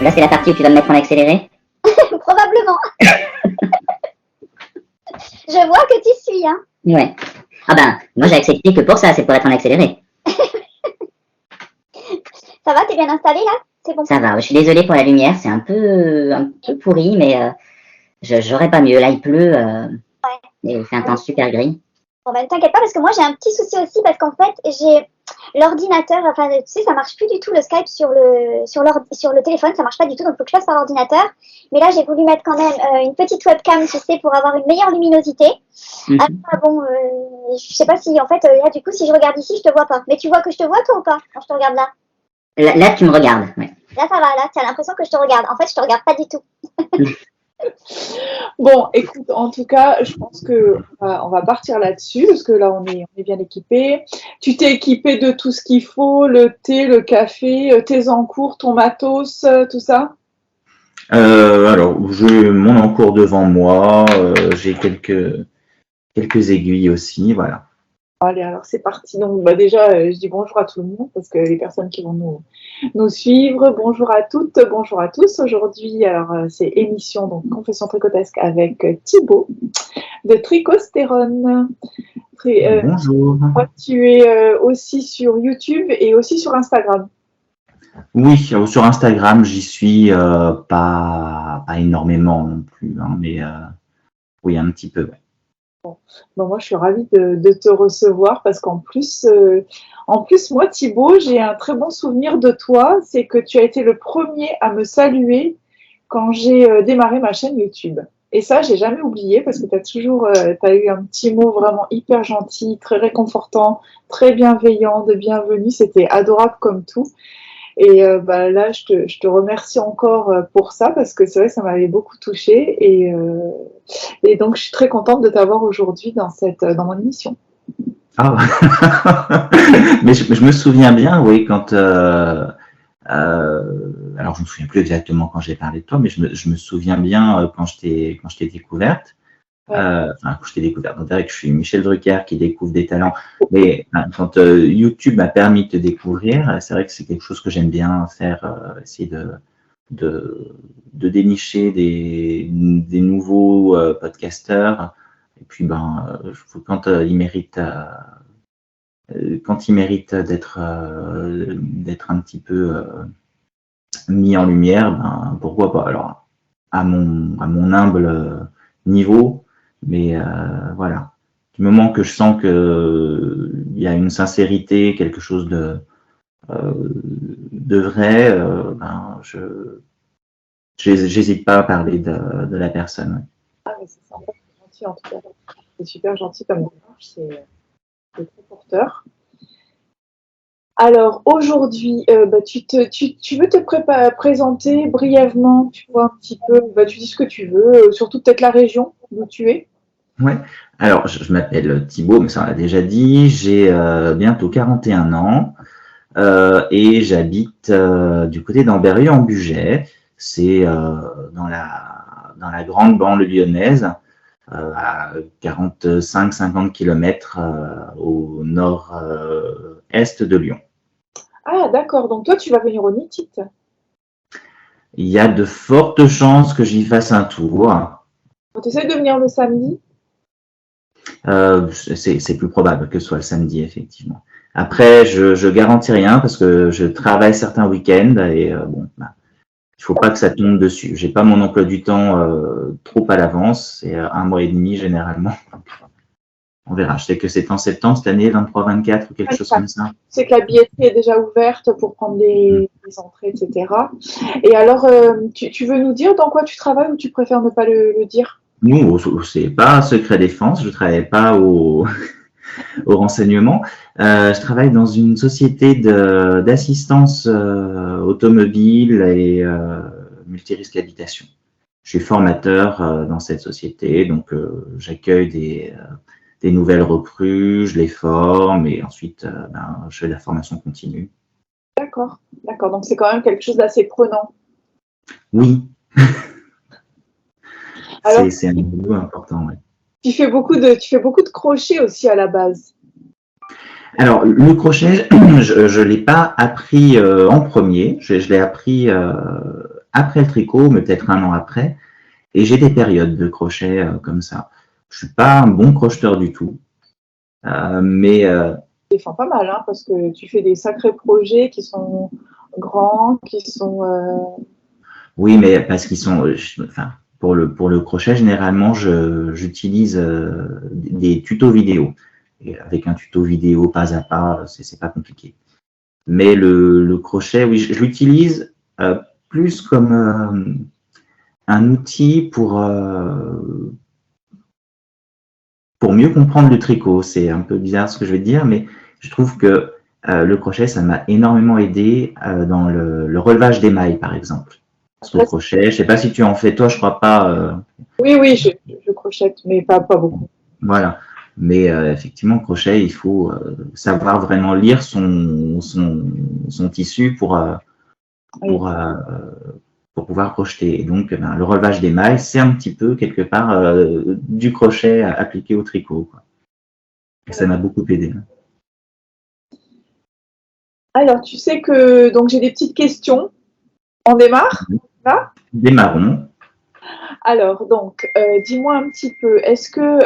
Là, c'est la partie où tu vas me mettre en accéléré. Probablement. Je vois que tu suis, hein. Ouais. Ah ben, moi j'ai accepté que pour ça, c'est pour être en accéléré. Ça va, t'es bien installé là? C'est bon. Ça va, je suis désolée pour la lumière, c'est un peu pourri, mais j'aurais pas mieux. Là, il pleut et il fait un temps super gris. Bon ben t'inquiète pas parce que moi j'ai un petit souci aussi parce qu'en fait j'ai l'ordinateur, enfin tu sais ça marche plus du tout le Skype sur le téléphone, ça marche pas du tout donc il faut que je passe par l'ordinateur. Mais là j'ai voulu mettre quand même une petite webcam tu sais pour avoir une meilleure luminosité. Ah bon, je sais pas si en fait là du coup si je regarde ici je te vois pas. Mais tu vois que je te vois toi ou pas quand je te regarde là? Là, tu me regardes. Ouais. Là ça va, là tu as l'impression que je te regarde. En fait je te regarde pas du tout. Bon, écoute, en tout cas, je pense que on va partir là-dessus parce que là, on est bien équipé. Tu t'es équipé de tout ce qu'il faut, le thé, le café, tes encours, ton matos, tout ça? Alors, j'ai mon encours devant moi, j'ai quelques aiguilles aussi, voilà. Allez, alors c'est parti. Donc, déjà, je dis bonjour à tout le monde parce que les personnes qui vont nous suivre. Bonjour à toutes, bonjour à tous. Aujourd'hui, alors c'est émission donc Confession tricotesque avec Thibaut de Tricostérone. Bonjour. Tu es aussi sur YouTube et aussi sur Instagram. Oui, sur Instagram, j'y suis pas énormément non plus, hein, mais oui, un petit peu. Ouais. Bon, moi, je suis ravie de te recevoir parce qu'en plus, moi, Thibaut, j'ai un très bon souvenir de toi. C'est que tu as été le premier à me saluer quand j'ai démarré ma chaîne YouTube. Et ça, j'ai jamais oublié parce que t'as eu un petit mot vraiment hyper gentil, très réconfortant, très bienveillant, de bienvenue. C'était adorable comme tout. Et là, je te remercie encore pour ça parce que c'est vrai que ça m'avait beaucoup touchée et donc je suis très contente de t'avoir aujourd'hui dans mon émission. Ah, mais je me souviens bien, oui, quand alors je me souviens plus exactement quand j'ai parlé de toi, mais je me souviens bien quand je t'ai découverte. Ouais. Quand je t'ai découvert, donc que je suis Michel Drucker qui découvre des talents, mais quand YouTube m'a permis de te découvrir, c'est vrai que c'est quelque chose que j'aime bien faire, essayer de dénicher des nouveaux podcasteurs, et puis quand ils méritent d'être un petit peu mis en lumière, pourquoi pas. Alors à mon humble niveau. Mais voilà, du moment que je sens que il y a une sincérité, quelque chose de vrai, j'hésite pas à parler de la personne. Ah, mais c'est sympa, c'est gentil en tout cas. C'est super gentil comme démarche, c'est très porteur. Alors aujourd'hui, tu veux te présenter brièvement, tu vois un petit peu, tu dis ce que tu veux, surtout peut-être la région d'où tu es. Ouais. Alors je m'appelle Thibaut, mais ça on l'a déjà dit. J'ai bientôt 41 ans et j'habite du côté d'Ambérieu en Bugey. C'est dans la grande banlieue lyonnaise, à 45-50 km au nord-est de Lyon. Ah, d'accord. Donc, toi, tu vas venir au Nitit. Il y a de fortes chances que j'y fasse un tour. Tu essaies de venir le samedi? C'est plus probable que ce soit le samedi, effectivement. Après, je garantis rien parce que je travaille certains week-ends et il faut pas que ça tombe dessus. J'ai pas mon emploi du temps trop à l'avance. C'est 1 mois et demi généralement. On verra. Je sais que c'est en septembre cette année, 23-24 ou quelque chose comme ça. C'est que la billetterie est déjà ouverte pour prendre des entrées, etc. Et alors, tu veux nous dire dans quoi tu travailles ou tu préfères ne pas le dire? Nous, c'est pas secret défense. Je travaille pas au renseignement. Je travaille dans une société d'assistance automobile et multirisque habitation. Je suis formateur dans cette société, donc j'accueille des nouvelles recrues, je les forme et ensuite je fais de la formation continue. D'accord, d'accord. Donc c'est quand même quelque chose d'assez prenant. Oui. C'est un boulot important, ouais. Tu fais beaucoup de crochet aussi à la base. Alors, le crochet, je l'ai pas appris en premier. Je l'ai appris après le tricot, mais peut-être un an après. Et j'ai des périodes de crochet comme ça. Je suis pas un bon crocheteur du tout, mais Défends pas mal, hein, parce que tu fais des sacrés projets qui sont grands, qui sont. oui, mais parce qu'ils sont, enfin, pour le crochet, généralement, j'utilise des tutos vidéo. Et avec un tuto vidéo pas à pas, c'est pas compliqué. Mais le crochet, oui, je l'utilise plus comme un outil pour mieux comprendre le tricot. C'est un peu bizarre ce que je vais te dire, mais je trouve que le crochet, ça m'a énormément aidé dans le relevage des mailles, par exemple. Sur le crochet, je ne sais pas si tu en fais toi, je crois pas. Oui, je crochette, mais pas beaucoup. Voilà. Mais effectivement, crochet, il faut savoir vraiment lire son tissu pour pouvoir crocheter. Et donc, le relevage des mailles, c'est un petit peu, quelque part, du crochet appliqué au tricot, quoi. Et ça m'a beaucoup aidé. Alors, tu sais que donc j'ai des petites questions. On démarre là? Démarrons. Alors, donc, dis-moi un petit peu, est-ce que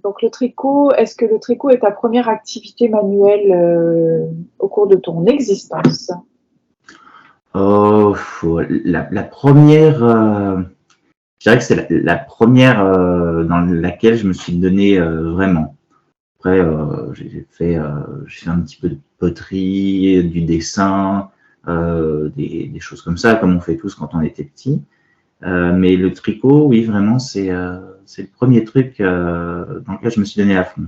donc le tricot est ta première activité manuelle au cours de ton existence? Oh, la première, je dirais que c'est la première dans laquelle je me suis donné vraiment. Après, j'ai fait un petit peu de poterie, du dessin, des choses comme ça, comme on fait tous quand on était petit. Mais le tricot, oui, vraiment, c'est le premier truc dans lequel je me suis donné à fond.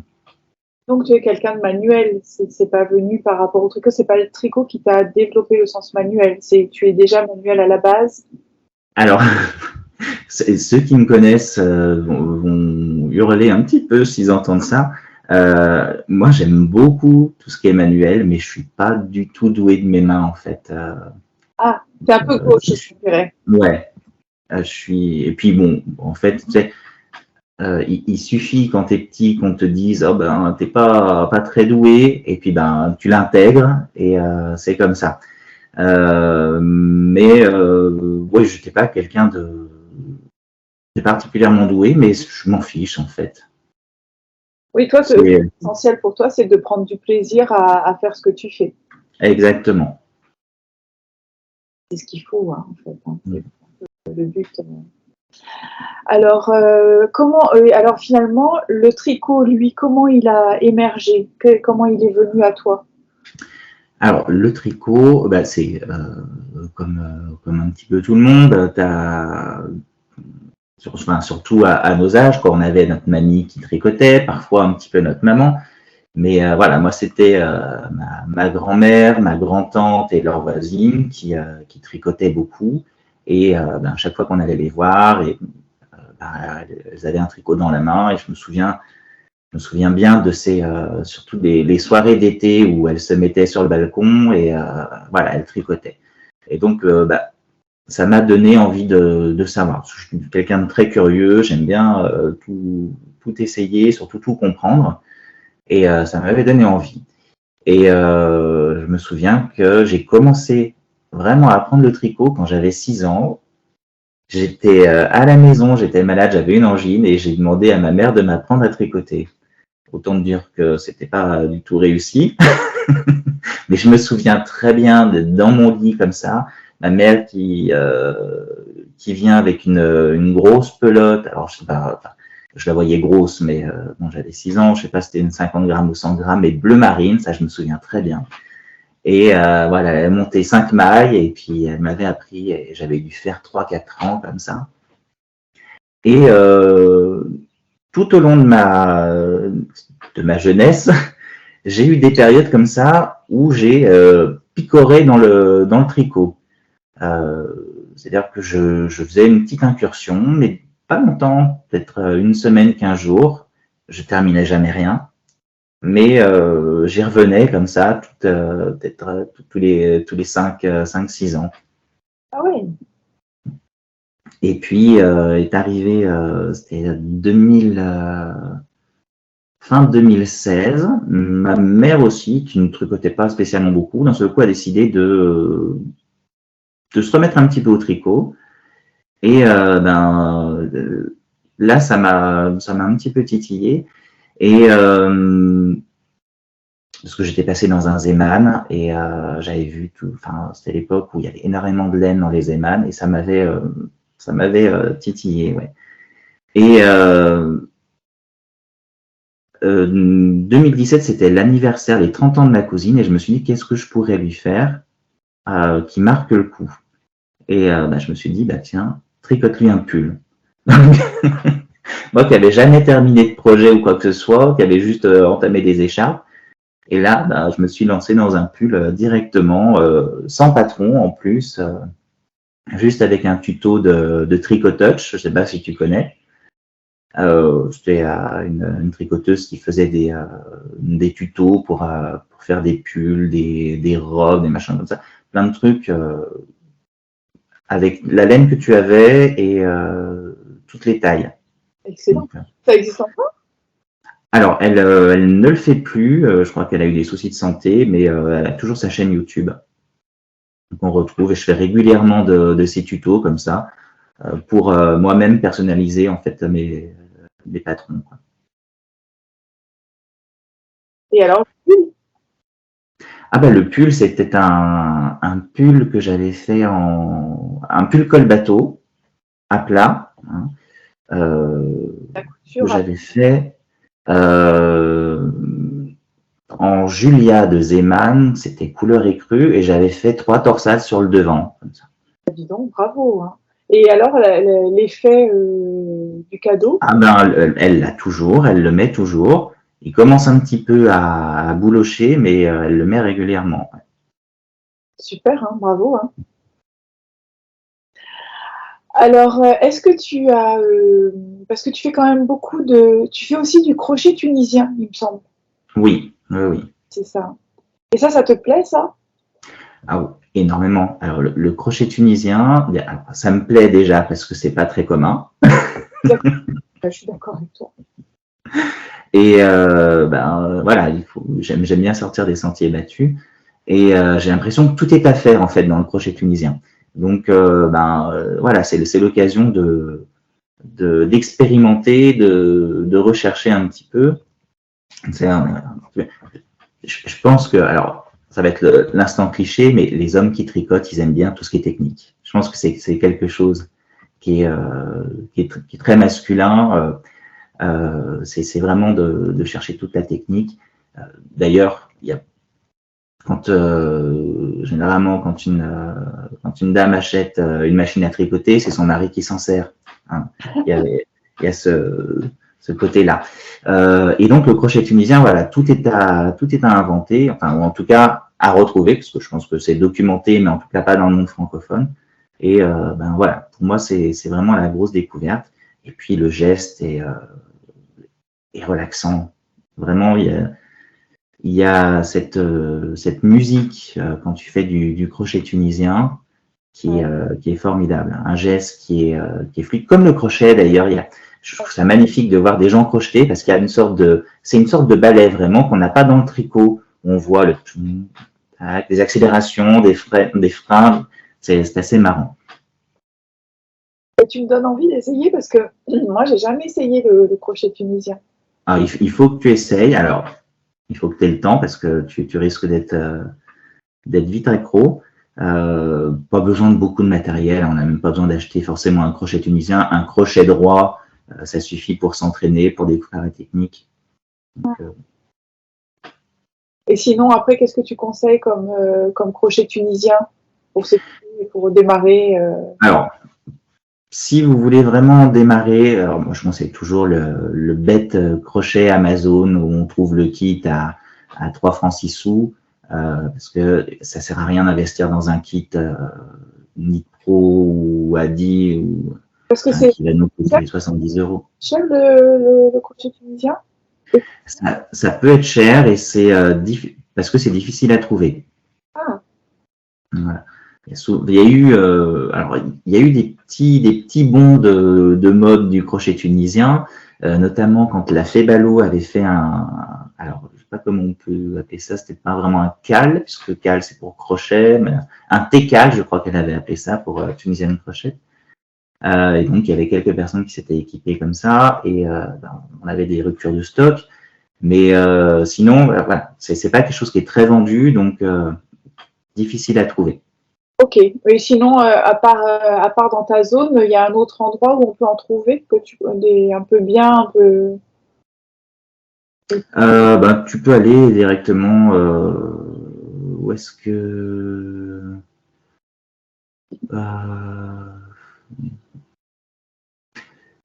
Donc, tu es quelqu'un de manuel, c'est pas venu par rapport au tricot, c'est pas le tricot qui t'a développé le sens manuel, tu es déjà manuel à la base. Alors, ceux qui me connaissent vont hurler un petit peu s'ils entendent ça. Moi, j'aime beaucoup tout ce qui est manuel, mais je suis pas du tout doué de mes mains, en fait. Ah, t'es un peu gauche, je dirais. Ouais. Et puis bon, en fait, tu sais, il suffit quand t'es petit qu'on te dise oh ben t'es pas très doué et puis ben tu l'intègres et c'est comme ça. Mais ouais, j'étais pas quelqu'un de particulièrement doué, mais je m'en fiche en fait. Oui, toi, l'essentiel pour toi, c'est de prendre du plaisir à faire ce que tu fais. Exactement. C'est ce qu'il faut, hein, en fait. Hein. C'est le but. Alors, alors finalement, le tricot, lui, comment il a émergé? Comment il est venu à toi? Alors, le tricot, bah, c'est comme un petit peu tout le monde, surtout à nos âges, quand on avait notre mamie qui tricotait, parfois un petit peu notre maman. Mais voilà, moi, c'était ma grand-mère, ma grand-tante et leur voisine qui tricotaient beaucoup. Et ben, chaque fois qu'on allait les voir, elles avaient un tricot dans la main. Et je me souviens bien de surtout les soirées d'été où elles se mettaient sur le balcon et voilà, elles tricotaient. Et donc, bah, ça m'a donné envie de savoir. Je suis quelqu'un de très curieux, j'aime bien tout essayer, surtout tout comprendre. Et ça m'avait donné envie. Et je me souviens que j'ai commencé vraiment à apprendre le tricot quand j'avais 6 ans. J'étais à la maison, j'étais malade, j'avais une angine et j'ai demandé à ma mère de m'apprendre à tricoter. Autant te dire que c'était pas du tout réussi. Mais je me souviens très bien d'être dans mon lit comme ça, ma mère qui vient avec une grosse pelote. Alors je sais pas, je la voyais grosse, mais bon, j'avais 6 ans, je sais pas si c'était une 50 grammes ou 100 grammes, mais bleu marine, ça je me souviens très bien. Et voilà, elle a monté 5 mailles et puis elle m'avait appris, et j'avais dû faire 3-4 ans comme ça. Et tout au long de ma jeunesse, j'ai eu des périodes comme ça où j'ai picoré dans le tricot. C'est-à-dire que je faisais une petite incursion, mais pas longtemps, peut-être une semaine, 15 jours. Je terminais jamais rien, mais j'y revenais comme ça, peut-être tous les 5-6 ans. Ah oui. Et puis est arrivé, c'était fin 2016, ma mère aussi, qui ne tricotait pas spécialement beaucoup, d'un seul coup a décidé de de se remettre un petit peu au tricot. Et là, ça m'a un petit peu titillé. Et parce que j'étais passé dans un Zeman et j'avais vu tout. Enfin, c'était l'époque où il y avait énormément de laine dans les Zeman et ça m'avait titillé, ouais. Et 2017, c'était l'anniversaire, les 30 ans de ma cousine, et je me suis dit qu'est-ce que je pourrais lui faire qui marque le coup. Et je me suis dit, tiens, tricote-lui un pull. Moi qui n'avais jamais terminé de projet ou quoi que ce soit, qui avait juste entamé des écharpes. Et là, je me suis lancé dans un pull directement, sans patron en plus, juste avec un tuto de Tricotouch, je ne sais pas si tu connais. C'était une tricoteuse qui faisait des tutos pour faire des pulls, des robes, des machins comme ça, plein de trucs avec la laine que tu avais et toutes les tailles. Excellent. Donc, ça existe encore? Alors, elle ne le fait plus. Je crois qu'elle a eu des soucis de santé, mais elle a toujours sa chaîne YouTube qu'on retrouve. Et je fais régulièrement de ces tutos comme ça pour moi-même personnaliser en fait mes patrons, quoi. Et alors, le pull? Le pull, c'était un pull que j'avais fait un pull col bateau à plat, hein, que j'avais fait en Julia de Zeman, c'était couleur écrue, et j'avais fait 3 torsades sur le devant, comme ça. Dis donc, bravo, hein. Et alors, l'effet du cadeau? Elle l'a toujours, elle le met toujours. Il commence un petit peu à boulocher, mais elle le met régulièrement. Super, hein, bravo, hein. Alors, est-ce que tu as... parce que tu fais quand même beaucoup de... Tu fais aussi du crochet tunisien, il me semble. Oui, oui. C'est ça. Et ça te plaît, ça? Ah oui, énormément. Alors, le crochet tunisien, ça me plaît déjà parce que c'est pas très commun. Je suis d'accord avec toi. Et voilà, j'aime bien sortir des sentiers battus. Et j'ai l'impression que tout est à faire en fait dans le crochet tunisien. Donc voilà, c'est l'occasion d'expérimenter, de rechercher un petit peu. Je pense que, alors, ça va être l'instant cliché, mais les hommes qui tricotent, ils aiment bien tout ce qui est technique. Je pense que c'est quelque chose qui est très masculin. C'est vraiment de chercher toute la technique. D'ailleurs, généralement, quand une dame achète une machine à tricoter, c'est son mari qui s'en sert, hein. Il y a ce côté-là. Et donc, le crochet tunisien, voilà, tout est à inventer, enfin, ou en tout cas à retrouver, parce que je pense que c'est documenté, mais en tout cas pas dans le monde francophone. Et voilà, pour moi, c'est vraiment la grosse découverte. Et puis, le geste est relaxant. Vraiment, il y a cette musique quand tu fais du crochet tunisien qui est formidable. Un geste qui est fluide, comme le crochet d'ailleurs. Je trouve ça magnifique de voir des gens crocheter parce qu'il y a c'est une sorte de ballet vraiment qu'on n'a pas dans le tricot. On voit des accélérations, des freins. C'est assez marrant. Et tu me donnes envie d'essayer parce que moi, j'ai jamais essayé le crochet tunisien. Il faut que tu essayes. Alors, il faut que tu aies le temps parce que tu risques d'être vite accro. Pas besoin de beaucoup de matériel. On n'a même pas besoin d'acheter forcément un crochet tunisien. Un crochet droit, ça suffit pour s'entraîner, pour découvrir la technique. Donc, Et sinon, après, qu'est-ce que tu conseilles comme crochet tunisien pour démarrer Alors, si vous voulez vraiment démarrer, alors moi je conseille toujours le bête crochet Amazon où on trouve le kit à 3 francs 6 sous, parce que ça sert à rien d'investir dans un kit Knit Pro ou Adi parce que qui va nous coûter 70 €. Cher le crochet tunisien? Ça peut être cher et c'est parce que c'est difficile à trouver. Ah. Voilà. Il y a eu des petits bonds de mode du crochet tunisien, notamment quand la Fébalo avait fait alors sais pas comment on peut appeler ça, c'était pas vraiment un cal, puisque cal c'est pour crochet, mais un T-cal, je crois qu'elle avait appelé ça pour Tunisian Crochet. Et donc il y avait quelques personnes qui s'étaient équipées comme ça, et on avait des ruptures de stock, mais sinon, voilà, c'est pas quelque chose qui est très vendu, donc difficile à trouver. Ok. Et sinon, à part dans ta zone, il y a un autre endroit où on peut en trouver que un peu bien, un peu. Tu peux aller directement. Où est-ce que.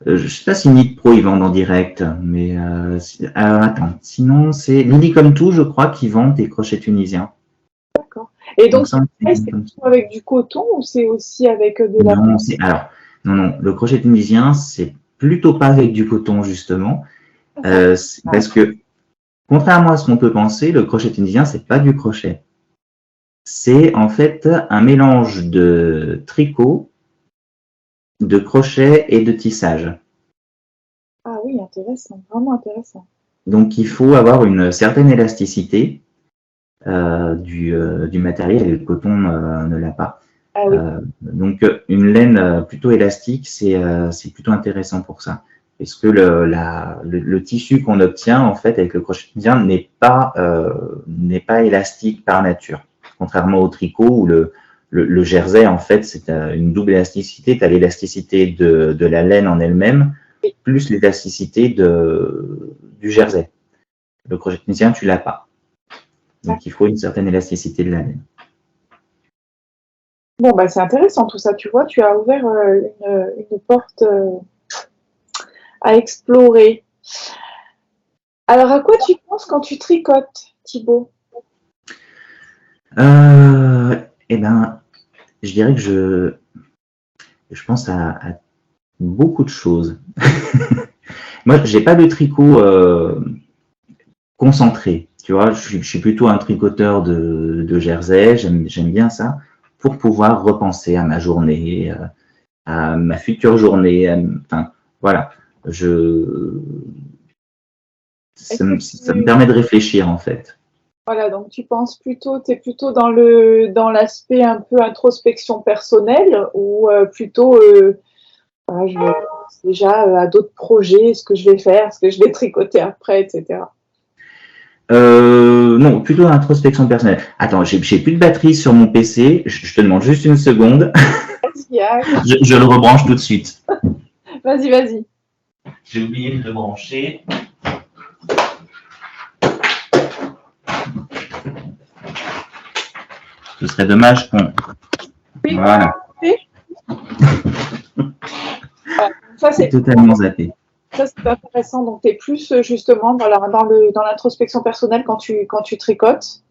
Je sais pas si Nid Pro ils vendent en direct, mais attends. Sinon, c'est Lily comme tout, je crois, qui vend des crochets tunisiens. D'accord. Et donc, ça, c'est plutôt avec du coton ou c'est aussi avec de la. Non, non. Le crochet tunisien, c'est plutôt pas avec du coton, justement. Parce que, contrairement à ce qu'on peut penser, le crochet tunisien, c'est pas du crochet. C'est en fait un mélange de tricot, de crochet et de tissage. Ah oui, intéressant, vraiment intéressant. Donc, il faut avoir une certaine élasticité du matériel, et le coton ne l'a pas. Ah oui. Donc, une laine plutôt élastique, c'est plutôt intéressant pour ça. Parce que le tissu qu'on obtient, en fait, avec le crochet tunisien n'est pas élastique par nature. Contrairement au tricot où le jersey, en fait, c'est une double élasticité. Tu as l'élasticité de la laine en elle-même, plus l'élasticité du jersey. Le crochet tunisien, tu l'as pas. Donc, il faut une certaine élasticité de la laine. Bon, bah, c'est intéressant tout ça. Tu vois, tu as ouvert une porte à explorer. Alors, à quoi tu penses quand tu tricotes, Thibaut? Eh ben, je dirais que je pense à beaucoup de choses. Moi, j'ai pas de tricot concentré. Tu vois, je suis plutôt un tricoteur de jersey. J'aime bien ça pour pouvoir repenser à ma journée, à ma future journée. Enfin, voilà. Ça me permet de réfléchir en fait. Voilà, donc tu penses plutôt, tu es plutôt dans l'aspect un peu introspection personnelle ou plutôt voilà, je pense déjà à d'autres projets, ce que je vais faire, ce que je vais tricoter après, etc. Non, plutôt introspection personnelle. Attends, j'ai plus de batterie sur mon PC. Je te demande juste une seconde. Je le rebranche tout de suite. Vas-y, vas-y. J'ai oublié de le brancher. Ce serait dommage qu'on. Oui, voilà. Ça, c'est totalement zappé. Ça, c'est intéressant. Donc, tu es plus justement dans l'introspection personnelle quand tu tricotes.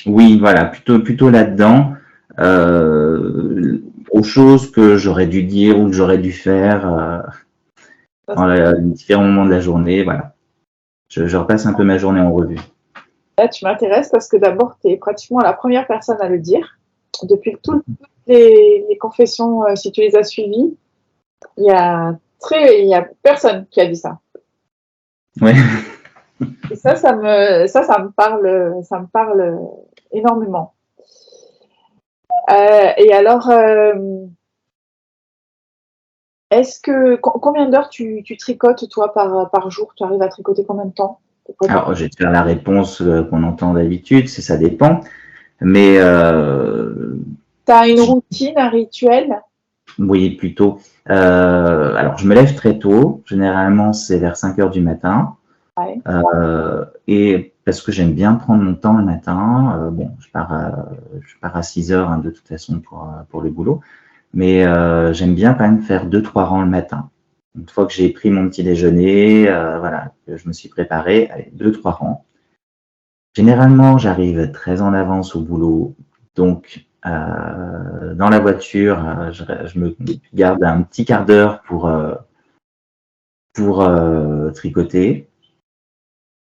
Oui, voilà, plutôt là-dedans. Aux choses que j'aurais dû dire ou que j'aurais dû faire dans différents moments de la journée. Voilà. Je repasse un peu ma journée en revue. Là, tu m'intéresses parce que d'abord, tu es pratiquement la première personne à le dire. Depuis toutes les confessions, si tu les as suivies, il y a personne qui a dit ça. Ouais. Et ça me parle énormément. Et alors, combien d'heures tu tricotes toi par jour? Tu arrives à tricoter combien de temps? Alors, je vais te faire la réponse qu'on entend d'habitude, ça dépend. Mais tu as une routine, un rituel? Oui, plutôt. Alors, je me lève très tôt. Généralement, c'est vers 5 heures du matin. Ouais. Et parce que j'aime bien prendre mon temps le matin. Bon, je pars à 6 heures hein, de toute façon pour le boulot. Mais j'aime bien quand même faire 2-3 rangs le matin. Une fois que j'ai pris mon petit déjeuner, voilà, que je me suis préparé, allez, 2-3 rangs. Généralement, j'arrive très en avance au boulot. Donc, dans la voiture, je me garde un petit quart d'heure pour tricoter.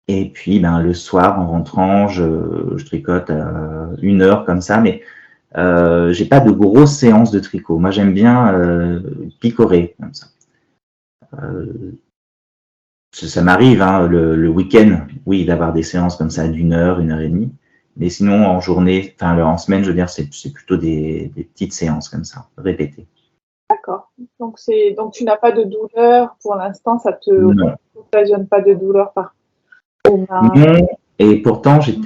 Et puis, le soir, en rentrant, je tricote 1 heure comme ça, mais j'ai pas de grosses séances de tricot. Moi, j'aime bien picorer comme ça. ça m'arrive, hein, le week-end, oui, d'avoir des séances comme ça d'1 heure, 1 heure et demie. Mais sinon, en journée, enfin, en semaine, je veux dire, c'est plutôt des petites séances comme ça, répétées. D'accord. Donc tu n'as pas de douleur pour l'instant, ça te Non. occasionne pas de douleur aux mains. Non. Et pourtant, c'est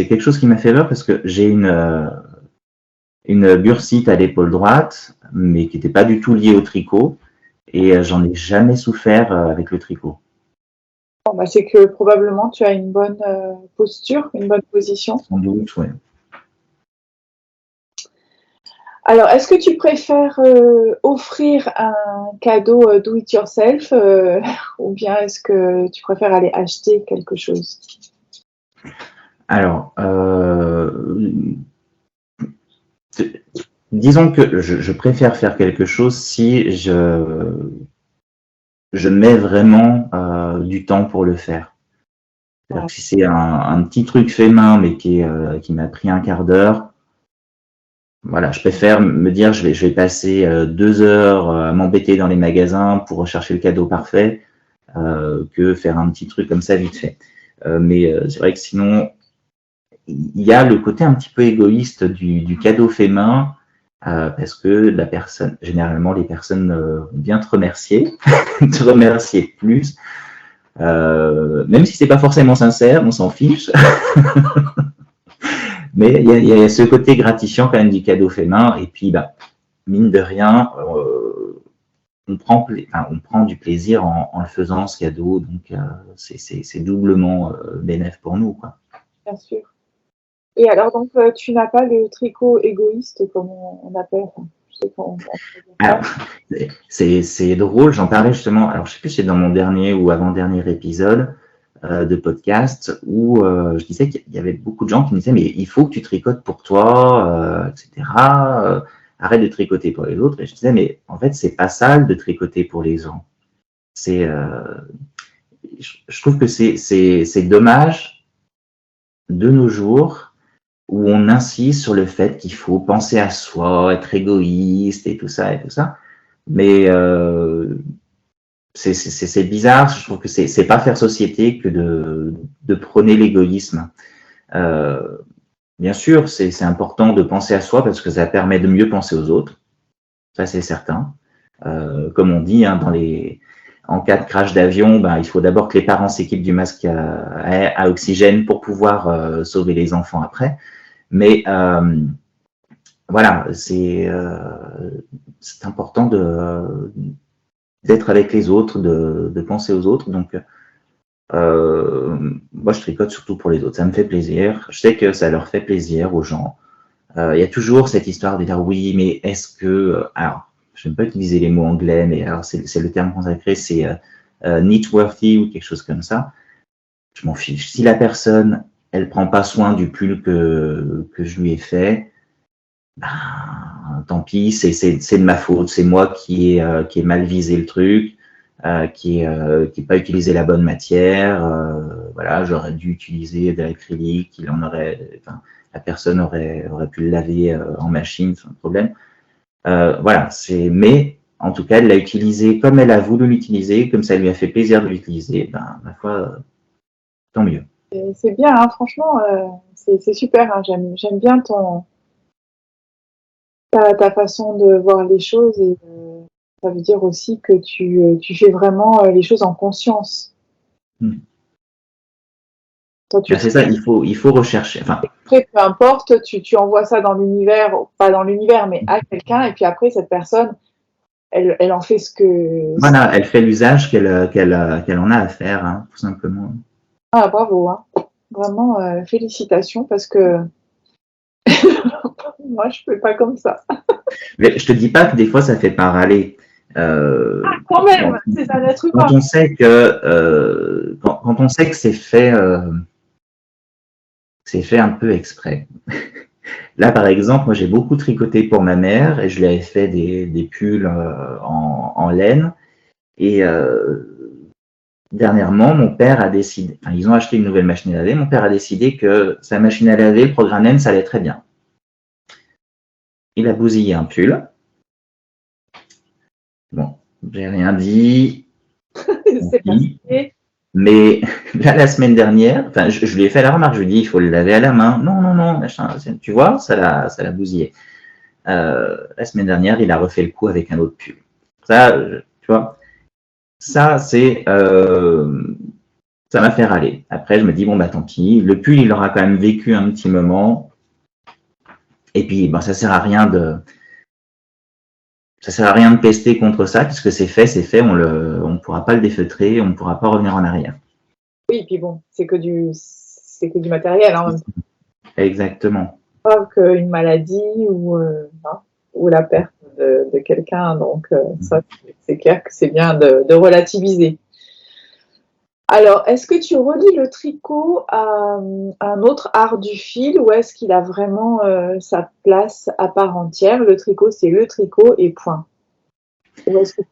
quelque chose qui m'a fait peur parce que j'ai une bursite à l'épaule droite, mais qui n'était pas du tout liée au tricot. Et j'en ai jamais souffert avec le tricot. Bon, bah, c'est que probablement tu as une bonne posture, une bonne position. Sans doute, ouais. Alors, est-ce que tu préfères offrir un cadeau do it yourself ou bien est-ce que tu préfères aller acheter quelque chose? Alors, disons que je préfère faire quelque chose si je mets vraiment du temps pour le faire. C'est-à-dire que si c'est un petit truc fait main, mais qui m'a pris un quart d'heure, voilà, je préfère me dire je vais passer 2 heures à m'embêter dans les magasins pour rechercher le cadeau parfait que faire un petit truc comme ça vite fait. Mais c'est vrai que sinon, il y a le côté un petit peu égoïste du cadeau fait main parce que généralement les personnes vont bien te remercier, te remercier plus. Même si c'est pas forcément sincère, on s'en fiche. Mais il y a ce côté gratifiant quand même du cadeau fait main. Et puis, bah, mine de rien, on prend du plaisir en le faisant, ce cadeau. Donc, c'est doublement bénéf pour nous, quoi. Bien sûr. Et alors, donc, tu n'as pas le tricot égoïste, comme on appelle. Enfin, je sais pas, Alors, c'est drôle, j'en parlais justement, alors je sais plus si c'est dans mon dernier ou avant-dernier épisode de podcast où je disais qu'il y avait beaucoup de gens qui me disaient mais il faut que tu tricotes pour toi, etc. Arrête de tricoter pour les autres. Et je disais mais en fait c'est pas sale de tricoter pour les gens. C'est, je trouve que c'est dommage de nos jours où on insiste sur le fait qu'il faut penser à soi, être égoïste et tout ça et tout ça. Mais c'est bizarre, je trouve que c'est pas faire société que de prôner l'égoïsme. Bien sûr, c'est important de penser à soi parce que ça permet de mieux penser aux autres, ça c'est certain. Comme on dit, hein, en cas de crash d'avion, ben, il faut d'abord que les parents s'équipent du masque à oxygène pour pouvoir sauver les enfants après. Mais voilà, c'est important d'être avec les autres, de penser aux autres. Donc, moi, je tricote surtout pour les autres. Ça me fait plaisir. Je sais que ça leur fait plaisir aux gens. Il y a toujours cette histoire de dire oui, mais est-ce que... Alors, je n'aime pas utiliser les mots anglais, mais alors c'est le terme consacré, c'est knit-worthy ou quelque chose comme ça. Je m'en fiche. Si la personne, elle prend pas soin du pull que je lui ai fait, ben, tant pis, c'est de ma faute. C'est moi qui ai mal visé le truc, qui n'ai pas utilisé la bonne matière. Voilà, j'aurais dû utiliser de l'acrylique. La personne aurait pu le laver en machine sans problème. Voilà, mais en tout cas, elle l'a utilisé comme elle a voulu l'utiliser, comme ça lui a fait plaisir de l'utiliser. Ben, ma foi, tant mieux. C'est bien, hein, franchement, c'est super. Hein, j'aime bien ta façon de voir les choses et ça veut dire aussi que tu fais vraiment les choses en conscience. Toi, c'est ça, il faut rechercher. Enfin, après, peu importe, tu envoies ça dans l'univers, pas dans l'univers, mais à quelqu'un, et puis après, cette personne, elle en fait ce que... Voilà, elle fait l'usage qu'elle en a à faire, hein, tout simplement. Ah, bravo, hein. Vraiment, félicitations, parce que moi, je ne fais pas comme ça. Mais je te dis pas que des fois, ça fait pas râler. Quand même, c'est un être humain. Quand on sait que c'est fait un peu exprès. Là, par exemple, moi, j'ai beaucoup tricoté pour ma mère et je lui avais fait des pulls en laine. Et dernièrement, mon père a décidé, enfin, ils ont acheté une nouvelle machine à laver, mon père a décidé que sa machine à laver, le programme laine, ça allait très bien. Il a bousillé un pull. Bon, j'ai rien dit. C'est passé. Mais là, la semaine dernière, enfin, je lui ai fait la remarque, je lui ai dit, il faut le laver à la main. Non, non, non, machin, tu vois, ça l'a bousillé. La semaine dernière, il a refait le coup avec un autre pull. Ça, tu vois, ça, ça m'a fait râler. Après, je me dis, bon, bah tant pis, le pull, il aura quand même vécu un petit moment. Et puis, ben, ça sert à rien de pester contre ça, puisque c'est fait, on ne pourra pas le défeutrer, on ne pourra pas revenir en arrière. Oui, et puis bon, c'est que du matériel, hein, en même temps. Exactement. Pas qu'une maladie ou la perte de quelqu'un. Donc, ça, c'est clair que c'est bien de relativiser. Alors, est-ce que tu relis le tricot à un autre art du fil ou est-ce qu'il a vraiment sa place à part entière? Le tricot, c'est le tricot et point.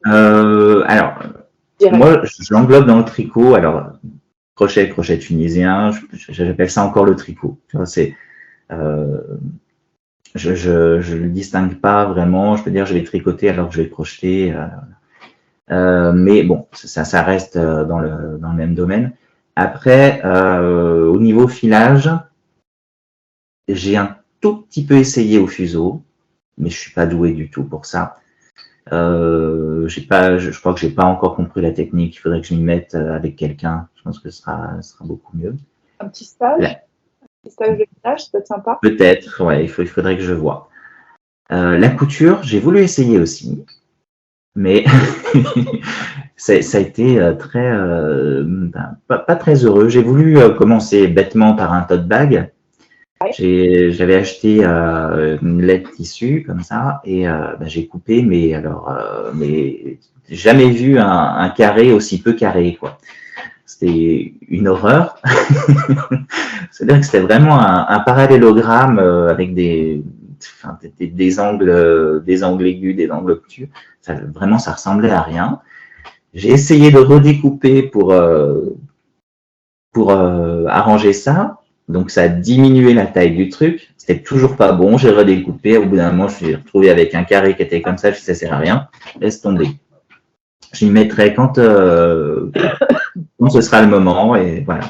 Alors, moi, je l'englobe dans le tricot. Alors, crochet tunisien, j'appelle ça encore le tricot. Tu vois, je le distingue pas vraiment. Je peux dire, je vais tricoter alors que je vais crocheter. Mais bon, ça reste dans le même domaine. Après, au niveau filage, j'ai un tout petit peu essayé au fuseau, mais je suis pas doué du tout pour ça. Je crois que j'ai pas encore compris la technique. Il faudrait que je m'y mette avec quelqu'un. Je pense que ce sera beaucoup mieux. Un petit stage, un petit stage de filage, ça peut être sympa. Peut-être, ouais. Il faudrait que je voie. La couture, j'ai voulu essayer aussi, mais ça a été pas très heureux. J'ai voulu commencer bêtement par un tote bag. J'avais acheté une laine de tissu comme ça et j'ai coupé, mais jamais vu un carré aussi peu carré, quoi. C'était une horreur. C'est-à-dire que c'était vraiment un parallélogramme avec des angles aigus, des angles obtus. Vraiment, ça ressemblait à rien. J'ai essayé de redécouper pour arranger ça. Donc, ça a diminué la taille du truc. C'était toujours pas bon. J'ai redécoupé. Au bout d'un moment, je suis retrouvé avec un carré qui était comme ça. Je me suis dit, ça sert à rien. Laisse tomber. Je m'y mettrai quand ce sera le moment. Et voilà.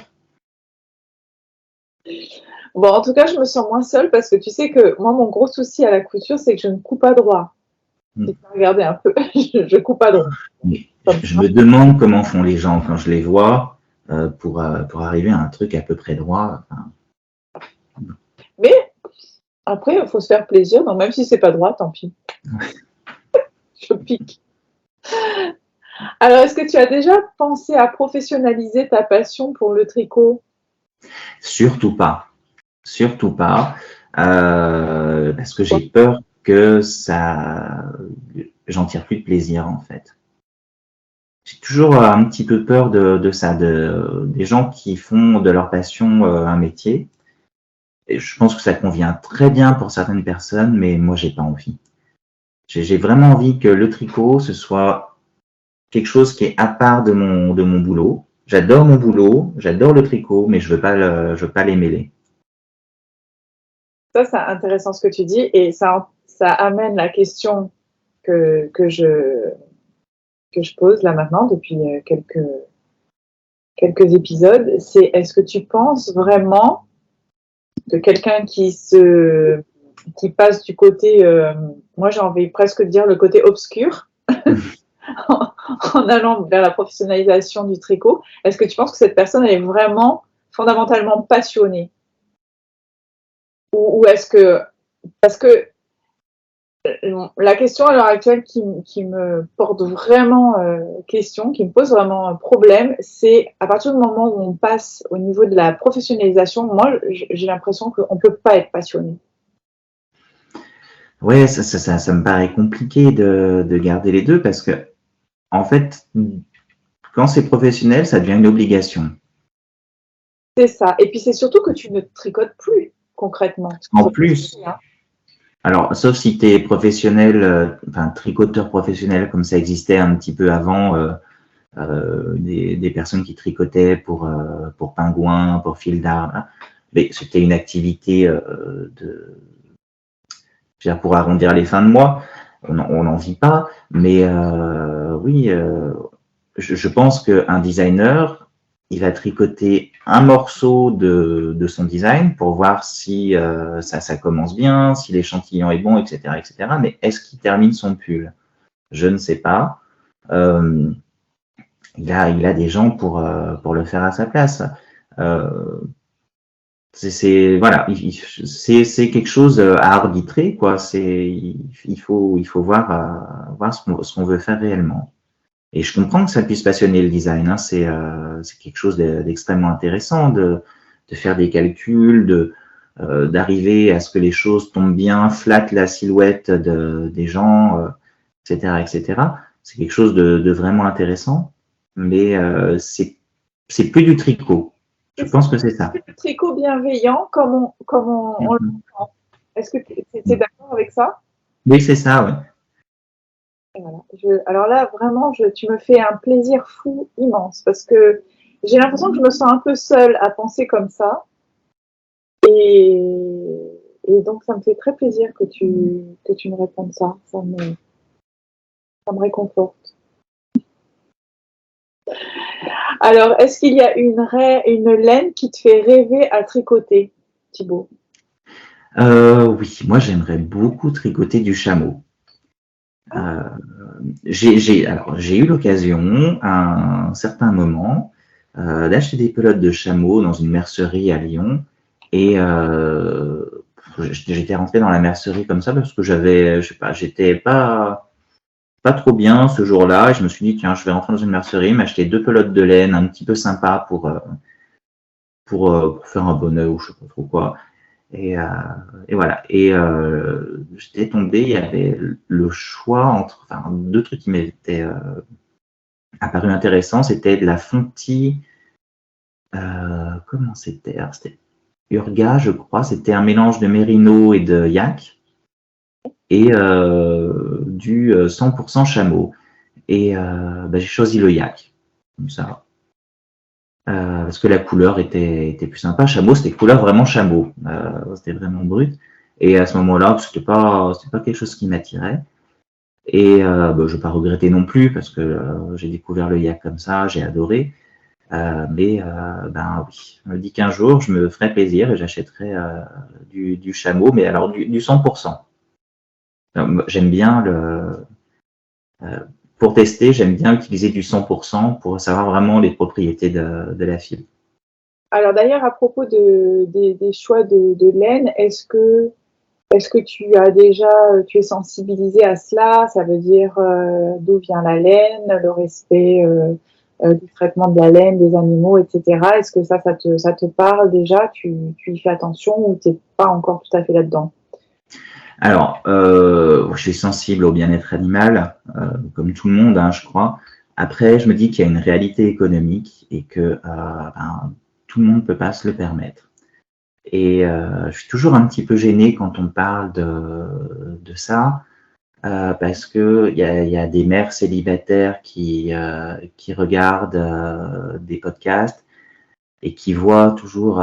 Bon, en tout cas, je me sens moins seule parce que tu sais que moi, mon gros souci à la couture, c'est que je ne coupe pas droit. Tu peux regarder un peu. Je coupe pas droit. Je me demande comment font les gens quand je les vois. Pour arriver à un truc à peu près droit. Enfin... Mais après, il faut se faire plaisir. Donc, même si c'est pas droit, tant pis. Je pique. Alors, est-ce que tu as déjà pensé à professionnaliser ta passion pour le tricot? Surtout pas. Surtout pas. Parce que j'ai peur que j'en tire plus de plaisir, en fait. J'ai toujours un petit peu peur de ça, des gens qui font de leur passion un métier. Et je pense que ça convient très bien pour certaines personnes, mais moi, j'ai pas envie. J'ai vraiment envie que le tricot, ce soit quelque chose qui est à part de mon boulot. J'adore mon boulot, j'adore le tricot, mais je veux pas les mêler. Ça, c'est intéressant ce que tu dis, et ça amène la question que je pose là maintenant depuis quelques épisodes, c'est est-ce que tu penses vraiment que quelqu'un qui passe du côté, moi j'ai envie presque de dire le côté obscur, en allant vers la professionnalisation du tricot, est-ce que tu penses que cette personne elle est vraiment fondamentalement passionnée? Ou est-ce que, parce que la question à l'heure actuelle qui me porte vraiment question, qui me pose vraiment problème, c'est à partir du moment où on passe au niveau de la professionnalisation, moi j'ai l'impression qu'on ne peut pas être passionné. Ouais, ça me paraît compliqué de garder les deux parce que, en fait, quand c'est professionnel, ça devient une obligation. C'est ça. Et puis c'est surtout que tu ne tricotes plus concrètement. En plus. Alors, sauf si tu es professionnel, tricoteur professionnel, comme ça existait un petit peu avant, des personnes qui tricotaient pour pingouins, pour fil d'art. Mais c'était une activité pour arrondir les fins de mois. On n'en vit pas, mais oui, je pense qu'un designer, il va tricoter un morceau de son design pour voir si ça commence bien, si l'échantillon est bon, etc., etc. Mais est-ce qu'il termine son pull? Je ne sais pas. Il a des gens pour le faire à sa place. Voilà, c'est quelque chose à arbitrer, quoi. Il faut voir ce qu'on veut faire réellement. Et je comprends que ça puisse passionner le design, hein. C'est quelque chose d'extrêmement intéressant de faire des calculs, d'arriver à ce que les choses tombent bien, flattent la silhouette des gens, etc., etc. C'est quelque chose de vraiment intéressant, mais c'est plus du tricot. Je pense que c'est ça. C'est le tricot bienveillant, comme on l'entend. Est-ce que tu es d'accord avec ça? Oui, c'est ça, oui. Voilà. Alors là, vraiment, tu me fais un plaisir fou immense parce que j'ai l'impression que je me sens un peu seule à penser comme ça. Et donc, ça me fait très plaisir que tu me répondes ça. Ça me réconforte. Alors, est-ce qu'il y a une laine qui te fait rêver à tricoter, Thibaut? Oui, moi j'aimerais beaucoup tricoter du chameau. J'ai eu l'occasion à un certain moment d'acheter des pelotes de chameau dans une mercerie à Lyon et j'étais rentré dans la mercerie comme ça parce que je sais pas, j'étais pas trop bien ce jour-là et je me suis dit tiens, je vais rentrer dans une mercerie, m'acheter 2 pelotes de laine un petit peu sympa pour faire un bonnet ou je sais pas trop quoi. Et voilà. Et j'étais tombé, il y avait le choix entre, enfin, 2 trucs qui m'étaient apparus intéressants. C'était de la fontie, comment c'était? Alors, c'était Urga, je crois. C'était un mélange de mérino et de yak et du 100% chameau. Et j'ai choisi le yak, comme ça. Parce que la couleur était plus sympa. Chameau, c'était couleur vraiment chameau. C'était vraiment brut. Et à ce moment-là, c'était pas quelque chose qui m'attirait. Et je ne vais pas regretter non plus parce que j'ai découvert le yak comme ça, j'ai adoré. Mais oui, je me dis qu'un jour, je me ferai plaisir et j'achèterai du chameau, mais alors du 100%. J'aime bien pour tester, j'aime bien utiliser du 100% pour savoir vraiment les propriétés de la fibre. Alors d'ailleurs, à propos des choix de laine, est-ce que tu es sensibilisé à cela? Ça veut dire d'où vient la laine, le respect du traitement de la laine, des animaux, etc. Est-ce que ça te parle déjà? Tu y fais attention ou tu n'es pas encore tout à fait là-dedans? Alors, je suis sensible au bien-être animal, comme tout le monde, hein, je crois. Après, je me dis qu'il y a une réalité économique et que tout le monde ne peut pas se le permettre. Et je suis toujours un petit peu gêné quand on parle de ça, parce que il y a des mères célibataires qui regardent des podcasts et qui voient toujours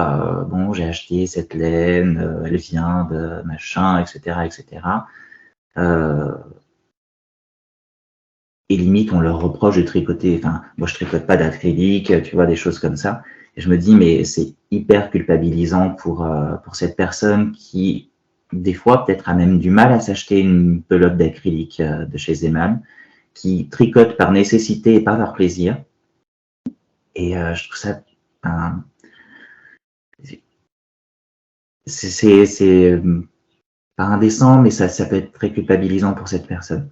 bon, j'ai acheté cette laine, elle vient de machin, etc., etc. Et limite, on leur reproche de tricoter. Enfin, moi, je tricote pas d'acrylique, tu vois, des choses comme ça. Et je me dis, mais c'est hyper culpabilisant pour cette personne qui, des fois, peut-être a même du mal à s'acheter une pelote d'acrylique de chez Zeman, qui tricote par nécessité et pas par plaisir. Et je trouve ça, c'est pas indécent, mais ça peut être très culpabilisant pour cette personne.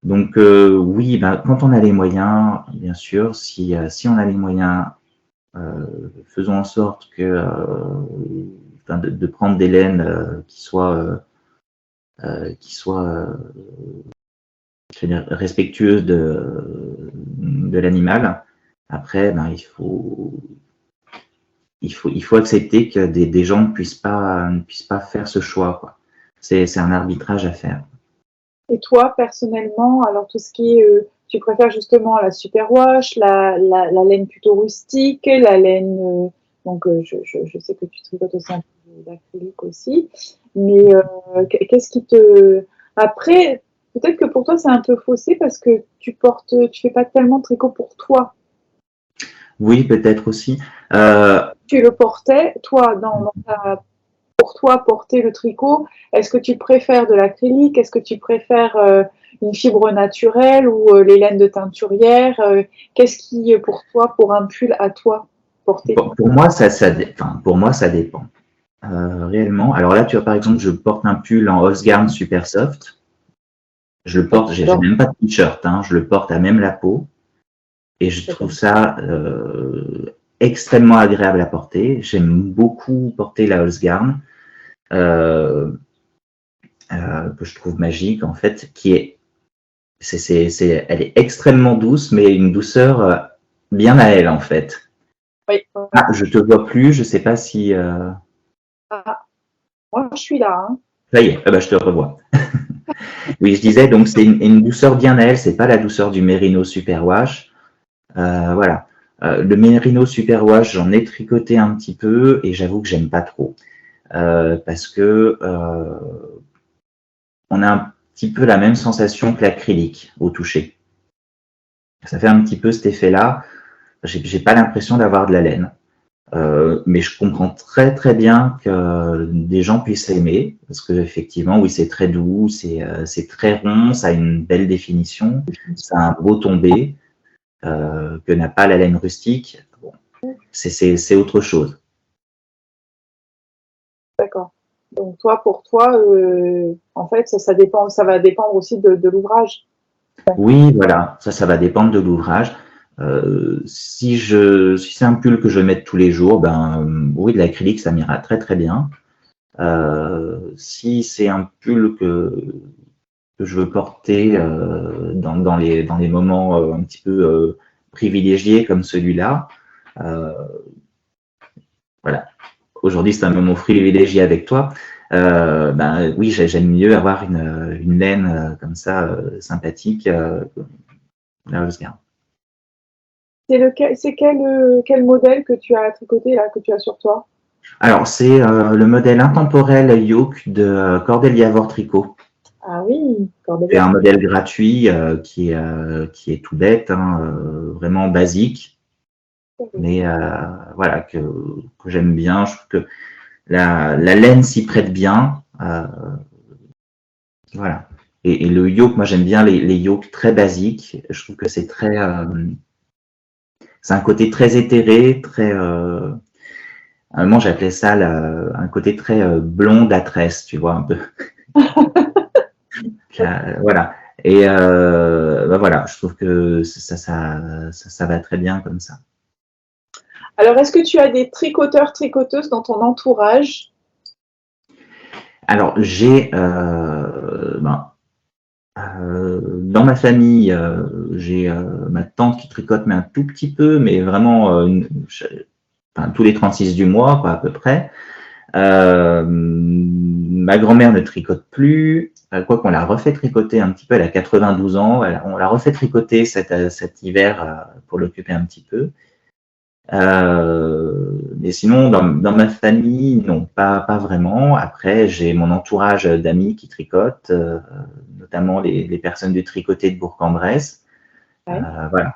Donc oui, quand on a les moyens, bien sûr, si on a les moyens, faisons en sorte que de prendre des laines qui soient je veux dire, respectueuses de l'animal. Après, il faut accepter que des gens ne puissent pas faire ce choix, quoi. C'est un arbitrage à faire. Et toi, personnellement, alors tout ce qui est, tu préfères justement la superwash, la laine plutôt rustique, la laine, donc je sais que tu tricotes aussi un peu d'acrylique aussi, mais qu'est-ce qui te... Après, peut-être que pour toi, c'est un peu faussé parce que tu fais pas tellement de tricot pour toi. Oui, peut-être aussi. Tu le portais, toi, pour toi, porter le tricot, est-ce que tu préfères de l'acrylique? Est-ce que tu préfères une fibre naturelle ou les laines de teinturière? Qu'est-ce qui, pour toi, pour un pull à toi, porter? Pour moi, pour moi, ça dépend. Réellement. Alors là, tu vois, par exemple, je porte un pull en Osgarn Super Soft. Je le porte, j'ai même pas de t-shirt, hein, je le porte à même la peau. Et je trouve ça extrêmement agréable à porter. J'aime beaucoup porter la Osgarn, que je trouve magique, en fait, elle est extrêmement douce, mais une douceur bien à elle, en fait. Oui. Ah, je te vois plus, je sais pas si... Ah, moi, je suis là. Hein. Ça y est, ah bah, je te revois. Oui, je disais, donc c'est une douceur bien à elle, c'est pas la douceur du Merino Superwash. Voilà. Le Merino Superwash, j'en ai tricoté un petit peu et j'avoue que j'aime pas trop. Parce que on a un petit peu la même sensation que l'acrylique au toucher. Ça fait un petit peu cet effet-là. J'ai pas l'impression d'avoir de la laine. Mais je comprends très très bien que des gens puissent aimer, parce que effectivement, oui, c'est très doux, c'est très rond, ça a une belle définition, ça a un beau tombé que n'a pas la laine rustique. Bon, c'est autre chose. D'accord. Donc toi, pour toi, en fait, ça dépend, ça va dépendre aussi de l'ouvrage. Oui, voilà, ça va dépendre de l'ouvrage. Si c'est un pull que je vais mettre tous les jours, ben oui, de l'acrylique, ça m'ira très très bien. Si c'est un pull que je veux porter dans les moments un petit peu privilégiés comme celui-là, voilà. Aujourd'hui, c'est un moment privilégié avec toi. Ben oui, j'aime mieux avoir une laine comme ça sympathique. La Oscar. C'est quel modèle que tu as tricoté là, que tu as sur toi? Alors, c'est le modèle intemporel yoke de Cordelia Vortricot. Ah oui, C'est Cordelia. un modèle gratuit qui est tout bête, hein, vraiment basique, mais voilà, que j'aime bien. Je trouve que la laine s'y prête bien. Voilà. Et le yoke, moi j'aime bien les yokes très basiques. Je trouve que c'est c'est un côté très éthéré, très. À un moment, j'appelais ça un côté très blond de la tresse, tu vois, un peu. Voilà. Et ben voilà, je trouve que ça va très bien comme ça. Alors, est-ce que tu as des tricoteurs, tricoteuses dans ton entourage? Alors, j'ai dans ma famille, j'ai ma tante qui tricote, mais un tout petit peu, mais vraiment tous les 36 du mois, quoi, à peu près. Ma grand-mère ne tricote plus, quoi qu'on l'a refait tricoter un petit peu, elle a 92 ans, on l'a refait tricoter cet hiver pour l'occuper un petit peu. Mais sinon, dans ma famille, non, pas vraiment. Après, j'ai mon entourage d'amis qui tricotent, notamment les personnes du tricoté de Bourg-en-Bresse. Ouais. Voilà.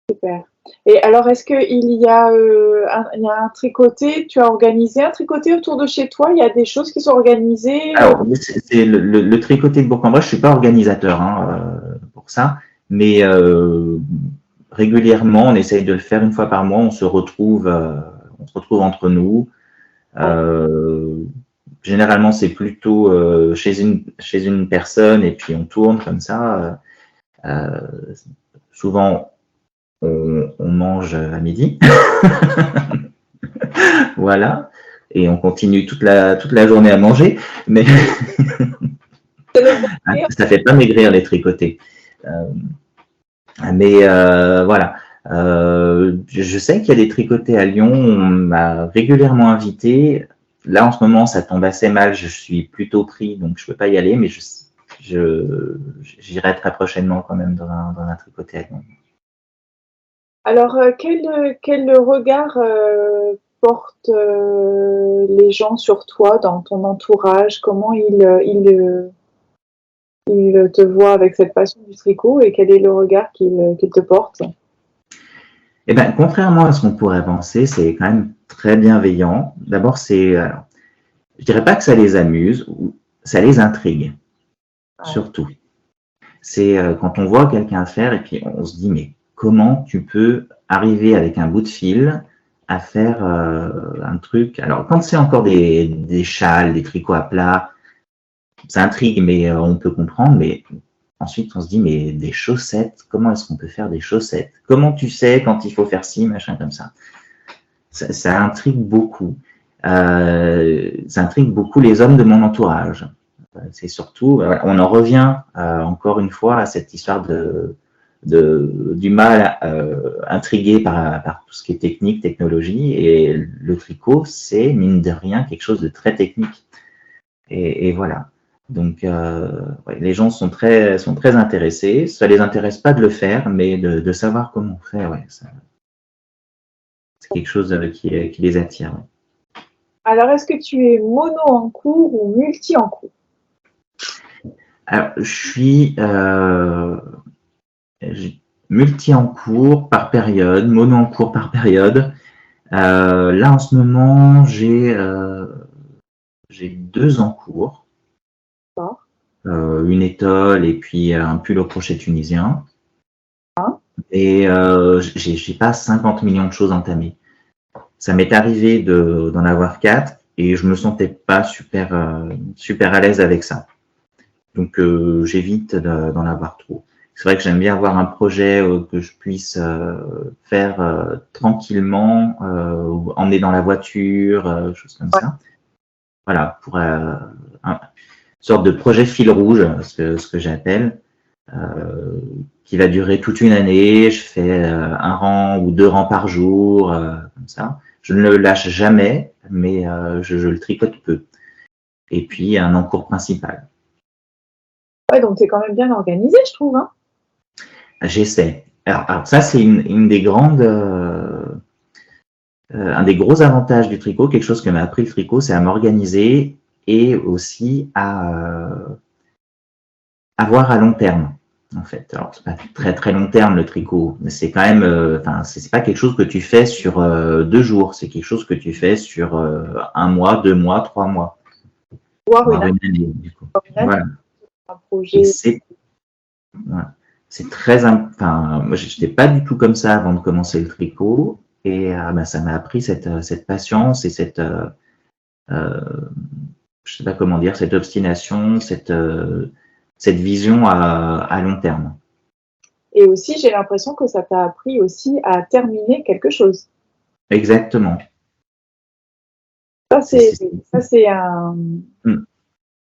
Super. Et alors, est-ce qu'il y a, un tricoté, tu as organisé un tricoté autour de chez toi? Il y a des choses qui sont organisées? Alors, c'est le tricoté de Bourg-en-Bresse, je suis pas organisateur pour ça, mais régulièrement, on essaye de le faire une fois par mois, on se retrouve entre nous. Généralement, c'est plutôt chez une personne et puis on tourne comme ça. Souvent, on mange à midi. Voilà. Et on continue toute la journée à manger. Mais ça fait pas maigrir les tricotés. Mais voilà. Je sais qu'il y a des tricotés à Lyon. On m'a régulièrement invité. Là, en ce moment, ça tombe assez mal. Je suis plutôt pris, donc je peux pas y aller. Mais j'irai très prochainement quand même dans un tricoté à Lyon. Alors, quel regard portent les gens sur toi dans ton entourage? Comment il te voit avec cette passion du tricot et quel est le regard qu'il te porte? Eh ben, contrairement à ce qu'on pourrait penser, c'est quand même très bienveillant. D'abord, je dirais pas que ça les amuse, ça les intrigue, surtout. C'est quand on voit quelqu'un faire et puis on se dit, mais comment tu peux arriver avec un bout de fil à faire un truc. Alors, quand c'est encore des châles, des tricots à plat, ça intrigue, mais on peut comprendre. Mais ensuite, on se dit, mais des chaussettes, comment est-ce qu'on peut faire des chaussettes? Comment tu sais quand il faut faire ci, machin comme ça? Ça intrigue beaucoup. Ça intrigue beaucoup les hommes de mon entourage. C'est surtout, on en revient encore une fois à cette histoire du mal intrigué par tout ce qui est technique, technologie, et le tricot, c'est mine de rien quelque chose de très technique. Et voilà. Donc, les gens sont très intéressés. Ça les intéresse pas de le faire, mais de savoir comment faire, c'est quelque chose qui les attire. Ouais. Alors, est-ce que tu es mono en cours ou multi en cours? Alors, je suis multi en cours par période, mono en cours par période. Là, en ce moment, j'ai 2 en cours. Une étole et puis un pull au crochet tunisien. Et j'ai pas 50 millions de choses entamées. Ça m'est arrivé d'en avoir 4 et je me sentais pas super à l'aise avec ça. Donc j'évite d'en avoir trop. C'est vrai que j'aime bien avoir un projet que je puisse faire tranquillement, emmener dans la voiture, choses comme ça. Voilà, pour une sorte de projet fil rouge, ce que j'appelle, qui va durer toute une année. Je fais 1 rang ou 2 rangs par jour, comme ça. Je ne le lâche jamais, mais je le tricote peu. Et puis un encours principal. Ouais, donc tu es quand même bien organisé, je trouve. Hein. J'essaie. Alors ça, c'est une des grandes, un des gros avantages du tricot, quelque chose que m'a appris le tricot, c'est à m'organiser et aussi à voir à long terme, en fait. Alors, c'est pas très très long terme le tricot, mais c'est quand même, c'est pas quelque chose que tu fais sur 2 jours, c'est quelque chose que tu fais sur 1 mois, 2 mois, 3 mois. Voire une année, du coup. Voilà. Un projet. C'est très, moi, j'étais pas du tout comme ça avant de commencer le tricot, et ça m'a appris cette patience et cette, je sais pas comment dire, cette obstination, cette vision à long terme. Et aussi, j'ai l'impression que ça t'a appris aussi à terminer quelque chose. Exactement. Ça,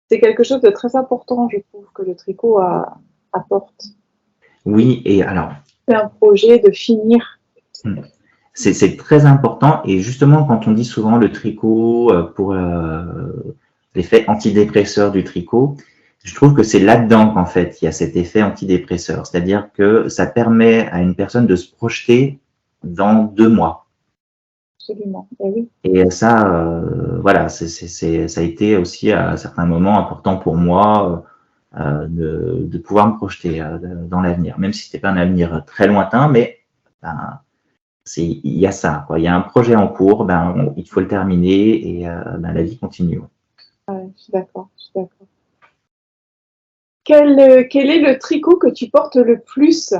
c'est quelque chose de très important, je trouve, que le tricot apporte. Oui, et alors. C'est un projet de finir. C'est très important, et justement, quand on dit souvent le tricot pour l'effet antidépresseur du tricot, je trouve que c'est là-dedans qu'en fait il y a cet effet antidépresseur, c'est-à-dire que ça permet à une personne de se projeter dans 2 mois. Absolument, et oui. Et ça, voilà, ça a été aussi à certains moments important pour moi de pouvoir me projeter dans l'avenir, même si c'était pas un avenir très lointain, mais il y a ça, quoi. Il y a un projet en cours, il faut le terminer et la vie continue. Ouais, je suis d'accord. Quel est le tricot que tu portes le plus?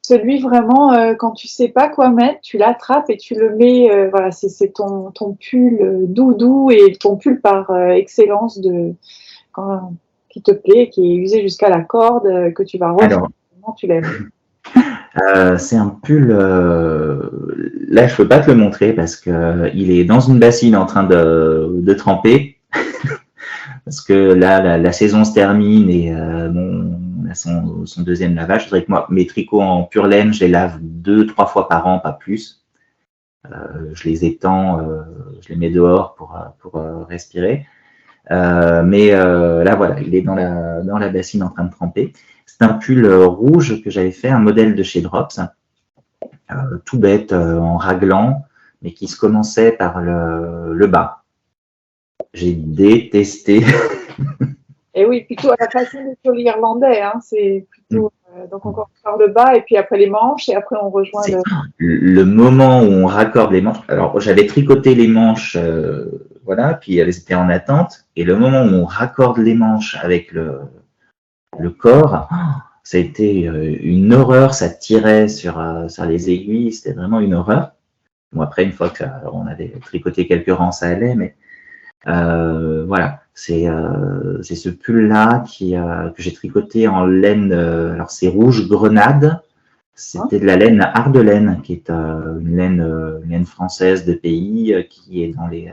Celui vraiment, quand tu sais pas quoi mettre, tu l'attrapes et tu le mets, voilà, c'est ton pull doudou et ton pull par excellence qui te plaît, qui est usé jusqu'à la corde, que tu vas refaire. Comment tu l'aimes? C'est un pull, là je peux pas te le montrer parce que il est dans une bassine en train de tremper. Parce que là, la saison se termine et son 2e lavage. Je dirais que moi, mes tricots en pure laine, je les lave 2-3 fois par an, pas plus. Je les étends, je les mets dehors pour respirer. Mais là, voilà, il est dans la bassine en train de tremper. C'est un pull rouge que j'avais fait, un modèle de chez Drops, tout bête, en raglan, mais qui se commençait par le bas. J'ai détesté. Et oui, plutôt à la façon des jolis irlandais, hein, c'est plutôt, donc on commence par le bas et puis après les manches et après on rejoint C'est le… le moment où on raccorde les manches. Alors, j'avais tricoté les manches, voilà, puis elles étaient en attente. Et le moment où on raccorde les manches avec le corps, ça a été une horreur. Ça tirait sur les aiguilles. C'était vraiment une horreur. Bon, après, une fois qu'on avait tricoté quelques rangs, ça allait, mais voilà. C'est ce pull-là que j'ai tricoté en laine. Alors, c'est rouge grenade. C'était de la laine Ardelaine, qui est une laine française de pays qui est dans les,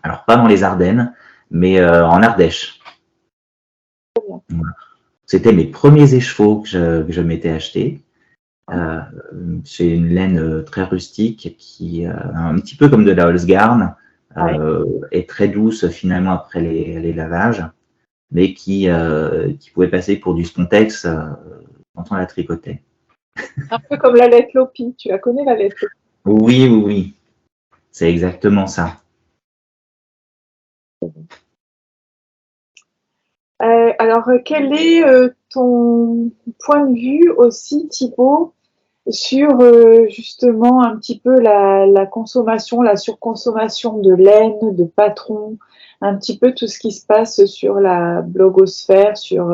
alors pas dans les Ardennes, mais en Ardèche. Voilà. C'était mes premiers écheveaux que je m'étais acheté. C'est une laine très rustique qui, un petit peu comme de la Holzgarn, est très douce finalement après les lavages, mais qui pouvait passer pour du Spontex quand on la tricotait. Un peu comme la lettre Lopi, tu la connais la lettre Lopi? Oui, oui, oui. C'est exactement ça. Alors, quel est ton point de vue aussi, Thibaut, sur justement un petit peu la consommation, la surconsommation de laine, de patron, un petit peu tout ce qui se passe sur la blogosphère, sur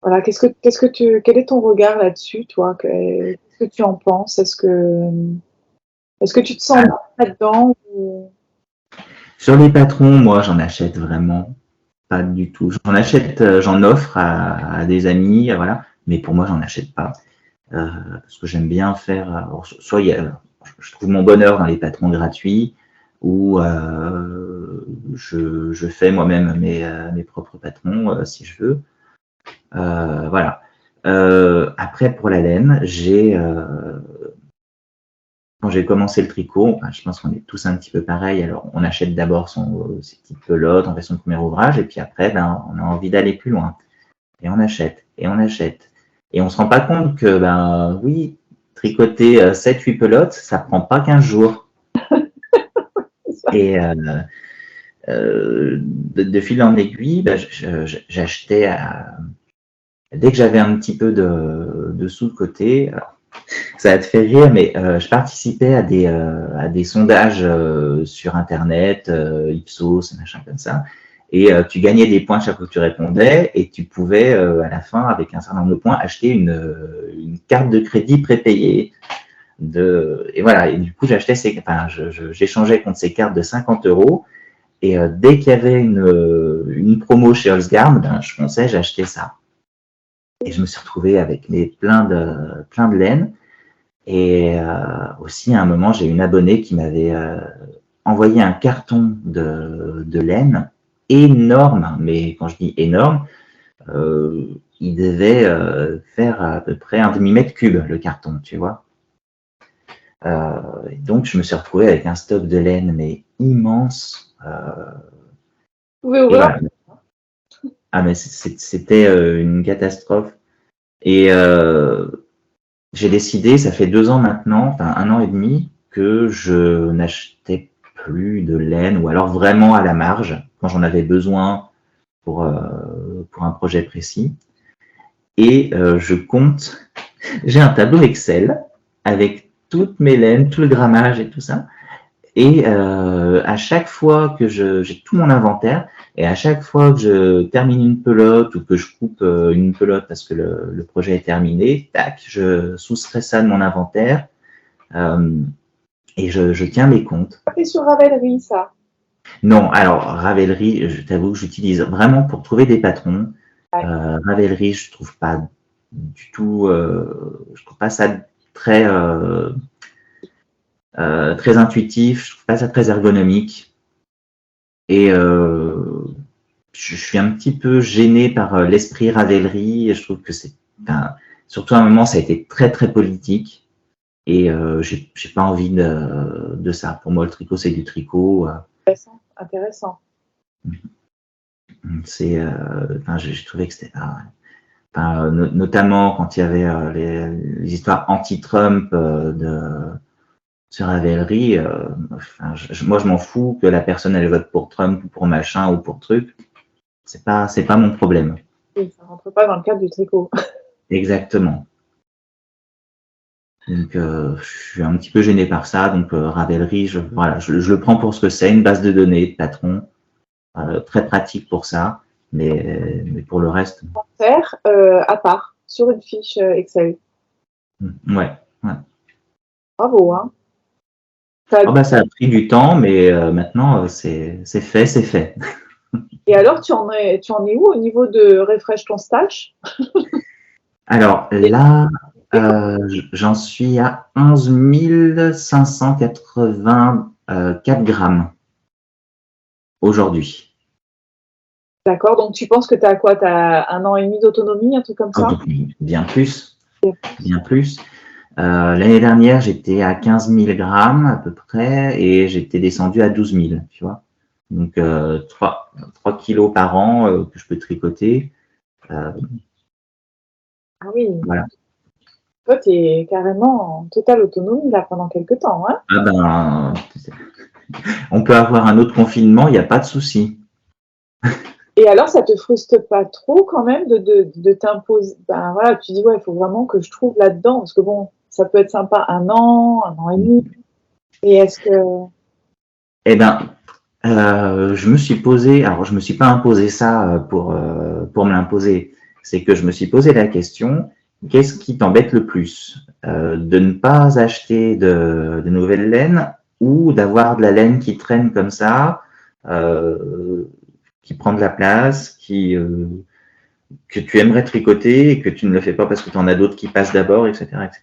voilà, quel est ton regard là-dessus, toi? Qu'est-ce que tu en penses? Est-ce que tu te sens bien là-dedans ou… Sur les patrons, moi, j'en achète vraiment pas du tout. J'en achète, j'en offre à des amis, voilà, mais pour moi, j'en achète pas. Parce que j'aime bien faire. Alors, soit je trouve mon bonheur dans les patrons gratuits, ou je fais moi-même mes propres patrons si je veux. Voilà. Après, pour la laine, quand j'ai commencé le tricot, je pense qu'on est tous un petit peu pareil. Alors, on achète d'abord ses petites pelotes, on fait son premier ouvrage, et puis après, on a envie d'aller plus loin. Et on achète, et on achète. Et on se rend pas compte que, oui, tricoter 7-8 pelotes, ça prend pas 15 jours. Et de fil en aiguille, j'achetais dès que j'avais un petit peu de sous de côté. Alors, ça va te faire rire, mais je participais à des sondages sur Internet, Ipsos, machin comme ça. Et tu gagnais des points chaque fois que tu répondais, et tu pouvais, à la fin, avec un certain nombre de points, acheter une carte de crédit prépayée. Et voilà, et du coup, j'échangeais contre ces cartes de 50 €. Et dès qu'il y avait une promo chez Holzgarn, je fonçais, j'achetais ça. Et je me suis retrouvé avec plein de laine. Et aussi, à un moment, j'ai une abonnée qui m'avait envoyé un carton de laine énorme. Mais quand je dis énorme, il devait faire à peu près un demi-mètre cube, le carton, tu vois. Et donc, je me suis retrouvé avec un stock de laine, mais immense. Voilà. Ah, mais c'était une catastrophe. Et j'ai décidé, ça fait 2 ans maintenant, enfin 1 an et demi, que je n'achetais plus de laine, ou alors vraiment à la marge, quand j'en avais besoin pour un projet précis. Et je compte, j'ai un tableau Excel avec toutes mes laines, tout le grammage et tout ça. Et à chaque fois que j'ai tout mon inventaire, et à chaque fois que je termine une pelote ou que je coupe une pelote parce que le projet est terminé, tac, je soustrais ça de mon inventaire et je tiens mes comptes. C'est sur Ravelry, ça? Non, alors Ravelry, je t'avoue que j'utilise vraiment pour trouver des patrons. Ravelry, je trouve pas du tout, je trouve pas ça très intuitif, je trouve pas ça très ergonomique. Et je suis un petit peu gêné par l'esprit Ravelry. Et je trouve que surtout à un moment, ça a été très très politique. Et j'ai pas envie de ça. Pour moi, le tricot, c'est du tricot. Intéressant. J'ai trouvé que c'était pas. Notamment quand il y avait les histoires anti-Trump sur Ravelry, moi je m'en fous que la personne elle vote pour Trump ou pour machin ou pour truc. C'est pas mon problème. Oui, ça rentre pas dans le cadre du tricot. Exactement. Donc je suis un petit peu gêné par ça. Donc Ravelry, je le prends pour ce que c'est, une base de données de patron, très pratique pour ça. Mais pour le reste. Faire à part sur une fiche Excel. Ouais. Bravo, hein. Ça a pris du temps, mais maintenant c'est fait. Et alors, tu en es où au niveau de refresh ton stash? Alors là, j'en suis à 11 584 grammes aujourd'hui. D'accord, donc tu penses que tu as quoi? Tu as 1 an et demi d'autonomie, un truc comme ça? Bien plus. L'année dernière, j'étais à 15 000 grammes à peu près et j'étais descendu à 12 000, tu vois. Donc 3 kilos par an que je peux tricoter. Ah oui. Voilà. Toi, tu es carrément en totale autonomie là pendant quelques temps, hein? Ah ben, on peut avoir un autre confinement, il n'y a pas de souci. Et alors, ça te frustre pas trop quand même de t'imposer? Ben voilà, tu dis ouais, il faut vraiment que je trouve là-dedans parce que bon, ça peut être sympa 1 an et demi. Et est-ce que Eh ben, je me suis posé, alors je me suis pas imposé ça pour me l'imposer, c'est que je me suis posé la question, qu'est-ce qui t'embête le plus? De ne pas acheter de nouvelles laines ou d'avoir de la laine qui traîne comme ça, qui prend de la place, que tu aimerais tricoter et que tu ne le fais pas parce que tu en as d'autres qui passent d'abord, etc., etc.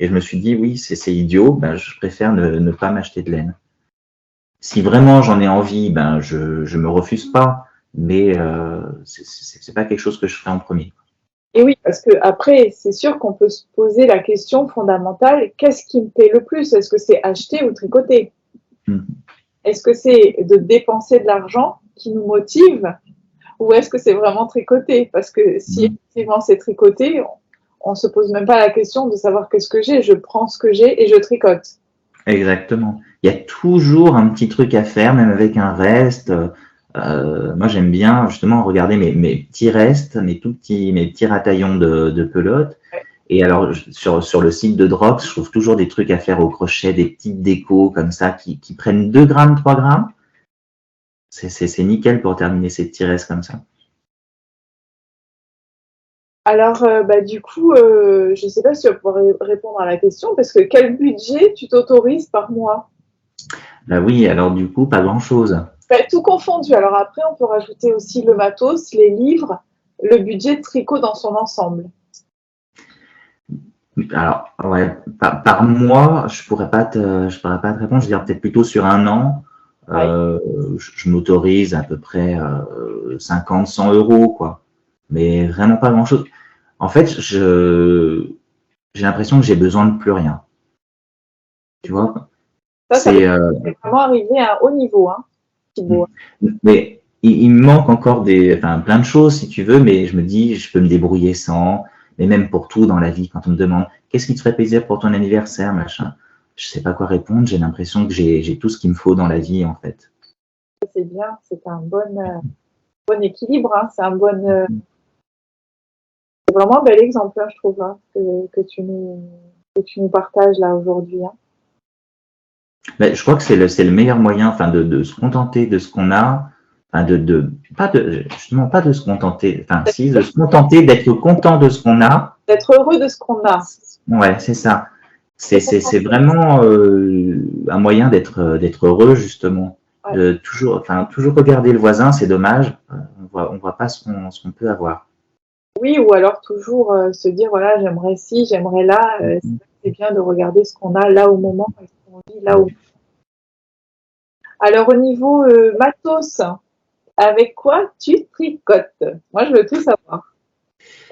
Et je me suis dit, oui, c'est idiot, ben, je préfère ne pas m'acheter de laine. Si vraiment j'en ai envie, ben je me refuse pas, mais c'est pas quelque chose que je ferai en premier. Et oui, parce que après, c'est sûr qu'on peut se poser la question fondamentale, qu'est-ce qui me plaît le plus? Est-ce que c'est acheter ou tricoter? Est-ce que c'est de dépenser de l'argent qui nous motive ou est-ce que c'est vraiment tricoter? Parce que si effectivement c'est tricoter, on se pose même pas la question de savoir qu'est-ce que j'ai. Je prends ce que j'ai et je tricote. Exactement. Il y a toujours un petit truc à faire, même avec un reste. Moi, j'aime bien justement regarder mes petits restes, mes petits rataillons de pelote. Et alors, sur le site de Drops, je trouve toujours des trucs à faire au crochet, des petites décos comme ça qui prennent 2 grammes, 3 grammes. C'est nickel pour terminer ces petits restes comme ça. Alors, du coup, je ne sais pas si tu vas pouvoir répondre à la question, parce que quel budget tu t'autorises par mois? Bah oui, alors du coup, pas grand-chose. Tout confondu. Alors après, on peut rajouter aussi le matos, les livres, le budget de tricot dans son ensemble. Alors, ouais, par mois, je pourrais pas te répondre. Je veux dire peut-être plutôt sur 1 an. Je m'autorise à peu près 50, 100 euros, quoi. Mais vraiment pas grand-chose. En fait, j'ai l'impression que j'ai besoin de plus rien. Tu vois? Ça c'est vraiment arrivé à un haut niveau, hein, Thibaut. Mais il me manque encore plein de choses, si tu veux, mais je me dis, je peux me débrouiller sans. Mais même pour tout dans la vie, quand on me demande qu'est-ce qui te ferait plaisir pour ton anniversaire, machin, je sais pas quoi répondre. J'ai l'impression que j'ai tout ce qu'il me faut dans la vie, en fait. C'est bien, c'est un bon équilibre, hein, c'est vraiment un bel exemple, hein, je trouve, hein, que tu nous partages là aujourd'hui. Hein. Mais je crois que c'est le meilleur moyen, enfin, de se contenter de ce qu'on a, enfin, justement pas de se contenter, enfin, si, de se contenter, d'être content de ce qu'on a. D'être heureux de ce qu'on a. Ouais, c'est ça. C'est vraiment un moyen d'être heureux, justement. Ouais. De toujours regarder le voisin, c'est dommage. On voit pas ce qu'on peut avoir. Oui, ou alors toujours se dire, voilà, j'aimerais ci, j'aimerais là. C'est bien de regarder ce qu'on a là au moment, ce qu'on vit là au. Alors, au niveau matos, avec quoi tu tricotes? Moi, je veux tout savoir.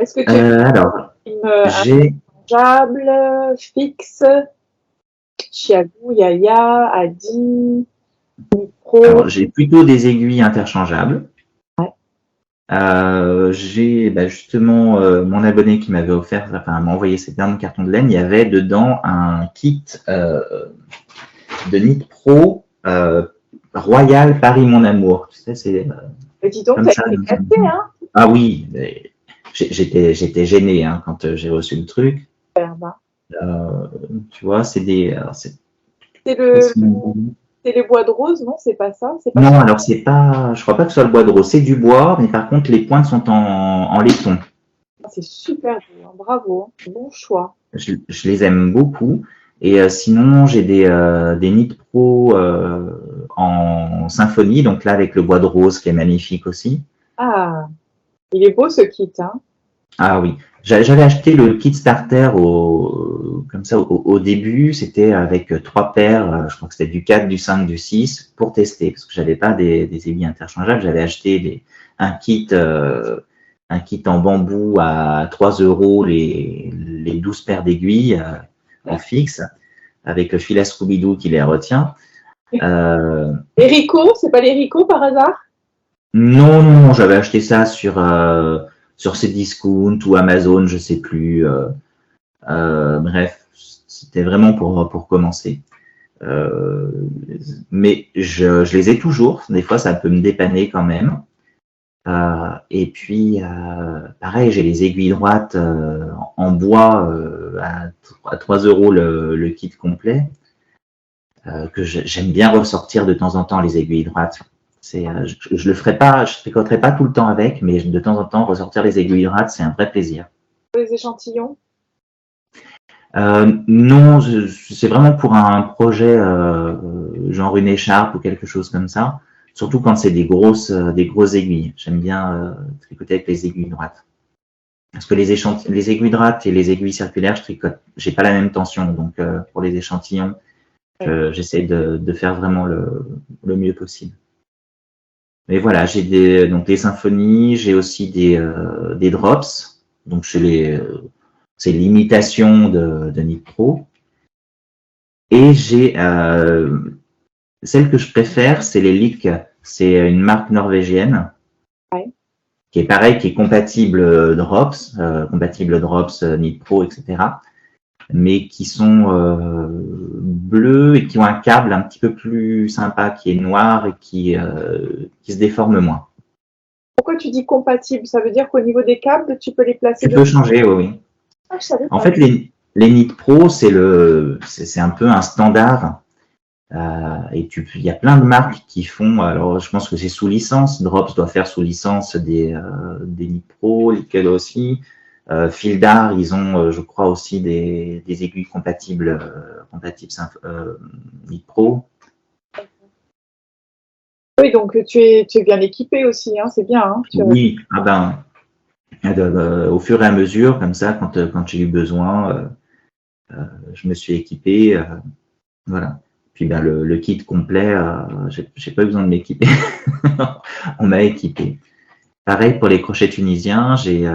Est-ce que tu as j'ai interchangeable, fixe, Chiagou, Yaya, Adi, Micro? Alors, j'ai plutôt des aiguilles interchangeables. Ouais. J'ai justement mon abonné qui m'avait offert, enfin m'a envoyé cet énorme carton de laine. Il y avait dedans un kit de Knit Pro Royal Paris Mon Amour. Tu sais, c'est Mais dis donc, comme t'as ça. été cassé, hein? Ah oui, j'étais gêné hein, quand j'ai reçu le truc. Bah. Tu vois, c'est des. C'est les bois de rose, non? C'est pas ça? C'est pas Non, ça. alors c'est pas. Je crois pas que ce soit le bois de rose, c'est du bois, mais par contre les pointes sont en laiton. C'est super beau, hein. Bravo, hein. Bon choix. Je les aime beaucoup. Et sinon, j'ai des Knit Pro en symphonie, donc là avec le bois de rose qui est magnifique aussi. Ah, il est beau ce kit, hein? Ah oui, j'avais acheté le kit starter comme ça au début, c'était avec 3 paires, je crois que c'était du 4, du 5, du 6 pour tester parce que j'avais pas des aiguilles interchangeables, j'avais acheté un kit en bambou à 3 € les 12 paires d'aiguilles en fixe avec le fil à Scooby-Doo qui les retient. Les Ricoh, c'est pas les Ricoh par hasard? Non, j'avais acheté ça sur Cdiscount ou Amazon, je sais plus. Bref, c'était vraiment pour commencer. Mais je les ai toujours. Des fois, ça peut me dépanner quand même. Et puis, pareil, j'ai les aiguilles droites en bois à 3 € le kit complet. Que j'aime bien ressortir de temps en temps les aiguilles droites. Je le ferai pas, je tricoterai pas tout le temps avec, mais de temps en temps ressortir les aiguilles droites, c'est un vrai plaisir. Les échantillons? Non, c'est vraiment pour un projet genre une écharpe ou quelque chose comme ça. Surtout quand c'est des grosses aiguilles. J'aime bien tricoter avec les aiguilles droites. Parce que les aiguilles droites et les aiguilles circulaires, j'ai pas la même tension. Donc pour les échantillons, j'essaie de faire vraiment le mieux possible. Mais voilà, j'ai des symphonies, j'ai aussi des drops. Donc c'est l'imitation de Knit Pro. Et j'ai celle que je préfère, c'est les Lick. C'est une marque norvégienne qui est pareil, qui est compatible Drops, Knit Pro, etc. Mais qui sont bleus et qui ont un câble un petit peu plus sympa, qui est noir et qui se déforme moins. Pourquoi tu dis compatible? Ça veut dire qu'au niveau des câbles, tu peux les placer Tu peux changer, oui. Ah, je savais pas. En fait, les Knit Pro, c'est un peu un standard. Et il y a plein de marques qui font. Alors, je pense que c'est sous licence. Drops doit faire sous licence des Knit Pro, lesquels aussi. Fildar, ils ont, je crois, aussi des aiguilles compatibles Knit Pro. Oui, donc tu es bien équipé aussi, hein, c'est bien. Hein, oui, au fur et à mesure, comme ça, quand j'ai eu besoin, je me suis équipé. Voilà. Puis le kit complet, j'ai pas eu besoin de m'équiper. On m'a équipé. Pareil pour les crochets tunisiens, j'ai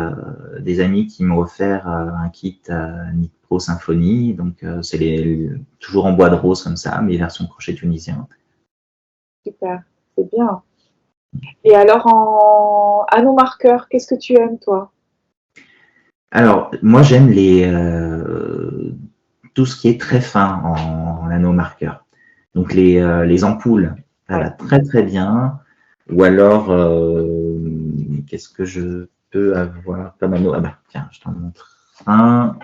des amis qui m'ont offert un kit Knit Pro Symphony, donc c'est toujours en bois de rose comme ça, mais version crochet tunisien. Super, c'est bien. Et alors en anneau marqueur, qu'est-ce que tu aimes toi? Alors moi j'aime tout ce qui est très fin en anneau marqueur. Donc les ampoules, ça va très très bien. Ou alors qu'est-ce que je peux avoir comme anneau? Ah bah tiens, je t'en montre un.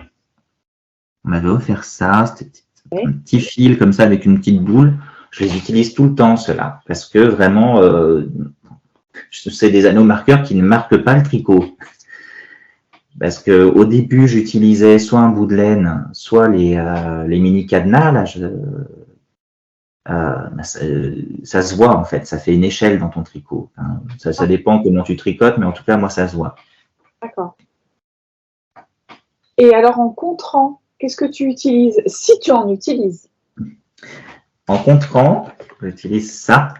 On m'avait offert ça, c'était un petit fil comme ça avec une petite boule. Je les utilise tout le temps, ceux-là, parce que vraiment, c'est des anneaux marqueurs qui ne marquent pas le tricot. Parce que au début, j'utilisais soit un bout de laine, soit les mini cadenas. Là, ça se voit en fait, ça fait une échelle dans ton tricot. Hein. Ça dépend comment tu tricotes, mais en tout cas, moi, ça se voit. D'accord. Et alors en contrant, qu'est-ce que tu utilises, si tu en utilises? En contrant, j'utilise ça.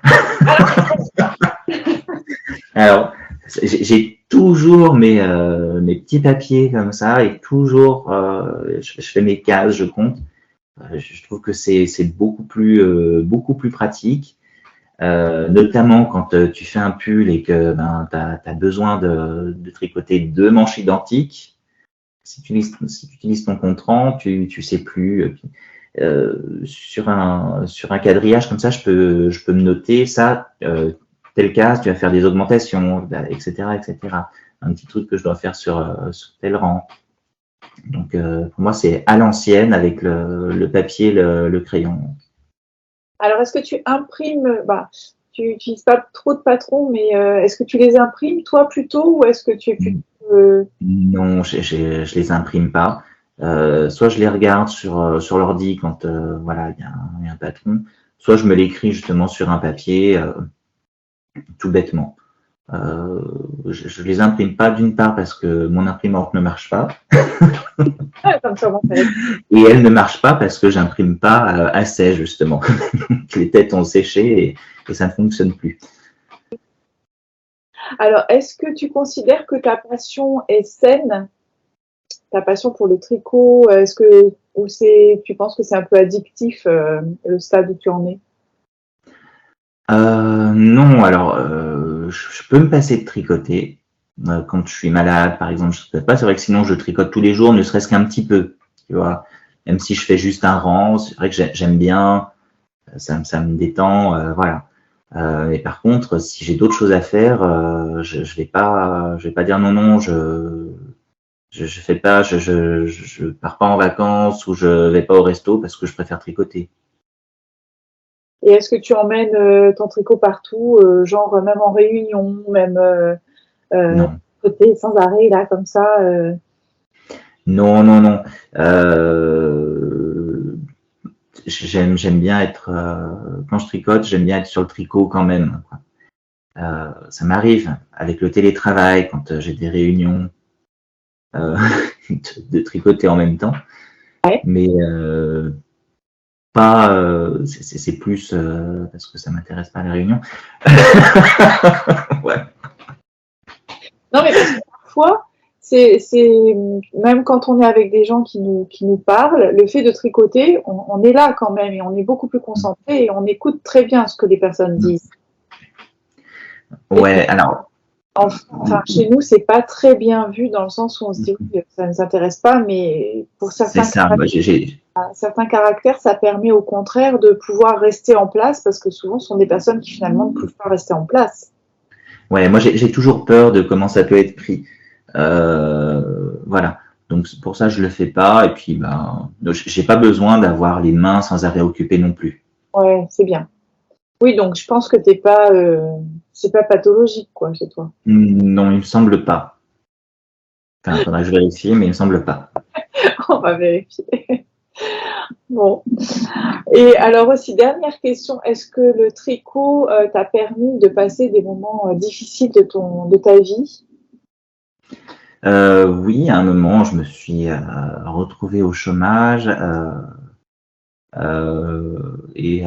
Alors, j'ai toujours mes petits papiers comme ça et toujours, je fais mes cases, je compte. Je trouve que c'est beaucoup plus pratique. Notamment quand tu fais un pull et que tu as besoin de tricoter 2 manches identiques. Si tu utilises ton Contran, tu sais plus. Sur un quadrillage comme ça, je peux me noter ça, tel case, tu vas faire des augmentations, etc., etc. Un petit truc que je dois faire sur tel rang. Donc, pour moi, c'est à l'ancienne avec le papier, le crayon. Alors, est-ce que tu imprimes, tu n'utilises pas trop de patrons, mais est-ce que tu les imprimes toi plutôt ou est-ce que tu es plutôt… Non, je les imprime pas. Soit je les regarde sur l'ordi quand voilà, il y a un patron, soit je me l'écris justement sur un papier, tout bêtement. Je les imprime pas d'une part parce que mon imprimante ne marche pas. Comme ça, bon, Et elle ne marche pas parce que j'imprime pas assez justement. Les têtes ont séché et ça ne fonctionne plus. Alors, est-ce que tu considères que ta passion est saine, ta passion pour le tricot, tu penses que c'est un peu addictif le stade où tu en es? Non, alors je peux me passer de tricoter. Quand je suis malade, par exemple, je ne tricote pas. C'est vrai que sinon je tricote tous les jours, ne serait-ce qu'un petit peu. Tu vois, même si je fais juste un rang, c'est vrai que j'aime bien, ça me détend, voilà. Et par contre, si j'ai d'autres choses à faire, je vais pas dire non, je fais pas, je pars pas en vacances ou je vais pas au resto parce que je préfère tricoter. Et est-ce que tu emmènes ton tricot partout, genre même en réunion, même Non. côté sans arrêt là comme ça Non. J'aime bien être quand je tricote, j'aime bien être sur le tricot quand même, quoi. Ça m'arrive avec le télétravail quand j'ai des réunions de tricoter en même temps, Ouais. mais pas. C'est plus parce que ça m'intéresse pas les réunions. Ouais. Non, mais parce que parfois, c'est même quand on est avec des gens qui nous parlent, le fait de tricoter, on est là quand même et on est beaucoup plus concentré et on écoute très bien ce que les personnes disent. Ouais, alors. Enfin, chez nous, c'est pas très bien vu dans le sens où on se dit oui, ça ne nous intéresse pas, mais pour certains caractères, ça permet au contraire de pouvoir rester en place parce que souvent, ce sont des personnes qui finalement ne peuvent pas rester en place. Ouais, moi j'ai toujours peur de comment ça peut être pris. Voilà. Donc pour ça je le fais pas et puis j'ai pas besoin d'avoir les mains sans arrêt occupées non plus. Ouais, c'est bien. Oui, donc je pense que c'est pas pathologique quoi chez toi. Non, il me semble pas. Enfin, faudrait que je vérifie, mais il me semble pas. On va vérifier. Bon. Et alors aussi, dernière question, est-ce que le tricot t'a permis de passer des moments difficiles de ta vie? Oui, à un moment, je me suis retrouvé au chômage et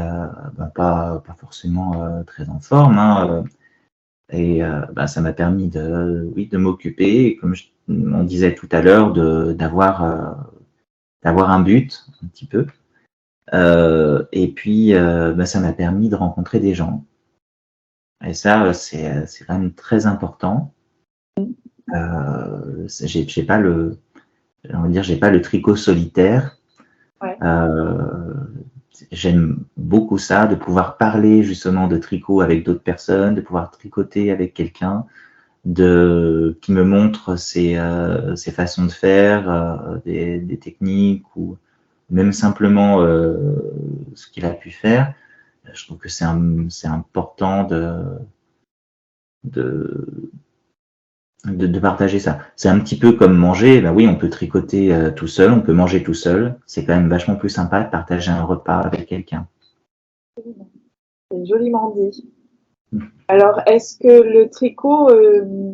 pas forcément très en forme, hein, et ça m'a permis de m'occuper, et comme on disait tout à l'heure, d'avoir un but un petit peu. Et puis, ça m'a permis de rencontrer des gens. Et ça, c'est quand même très important. J'ai pas j'ai pas le tricot solitaire. Ouais. J'aime beaucoup ça, de pouvoir parler justement de tricot avec d'autres personnes, de pouvoir tricoter avec quelqu'un, qui me montre ses façons de faire, des techniques ou même simplement ce qu'il a pu faire. Je trouve que c'est important de partager ça. C'est un petit peu comme manger. Ben oui, on peut tricoter tout seul, on peut manger tout seul. C'est quand même vachement plus sympa de partager un repas avec quelqu'un. C'est joliment dit. Alors, est-ce que le tricot,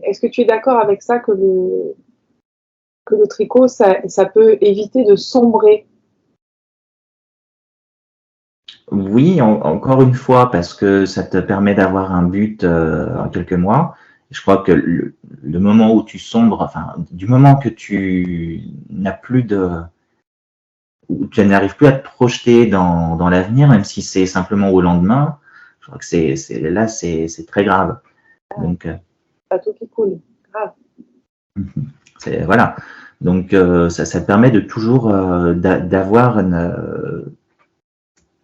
est-ce que tu es d'accord avec ça que le tricot, ça peut éviter de sombrer? Oui, encore une fois, parce que ça te permet d'avoir un but en quelques mois. Je crois que le moment où tu sombres, enfin, du moment que tu n'as plus où tu n'arrives plus à te projeter dans l'avenir, même si c'est simplement au lendemain, je crois que c'est très grave. Donc, bateau qui coule, grave. Voilà. Donc, ça permet de toujours d'avoir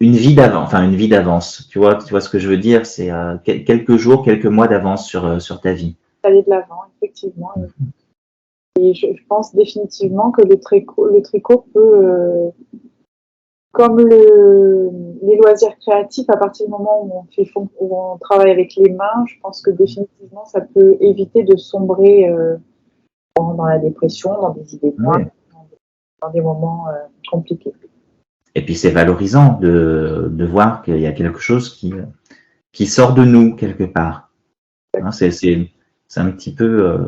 une vie d'avance, enfin une vie d'avance. Tu vois ce que je veux dire? C'est quelques jours, quelques mois d'avance sur ta vie. Aller de l'avant, effectivement. Et je pense définitivement que le tricot peut, comme les loisirs créatifs, à partir du moment où on travaille avec les mains, je pense que définitivement ça peut éviter de sombrer dans la dépression, dans des idées noires, Ouais. dans des moments compliqués. Et puis c'est valorisant de voir qu'il y a quelque chose qui sort de nous quelque part. Hein, c'est un petit peu,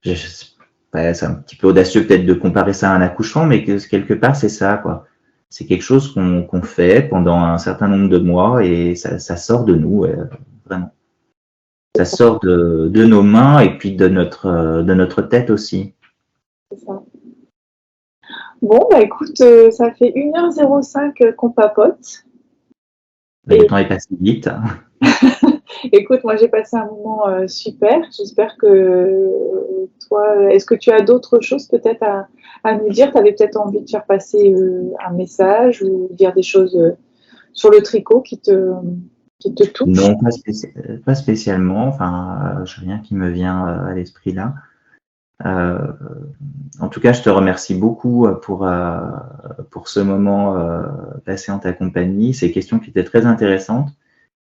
c'est un petit peu audacieux peut-être de comparer ça à un accouchement, mais quelque part c'est ça, quoi. C'est quelque chose qu'on fait pendant un certain nombre de mois et ça sort de nous, vraiment. Ça sort de nos mains et puis de notre tête aussi. C'est ça. Bon, bah écoute, ça fait 1h05 qu'on papote. Le temps est passé vite. Écoute, moi j'ai passé un moment super. J'espère que toi, est-ce que tu as d'autres choses peut-être à nous dire? Tu avais peut-être envie de faire passer un message ou dire des choses sur le tricot qui te touchent? Non, pas spécialement. Enfin, j'ai rien qui me vient à l'esprit là. En tout cas, je te remercie beaucoup pour ce moment passé en ta compagnie. Ces questions qui étaient très intéressantes.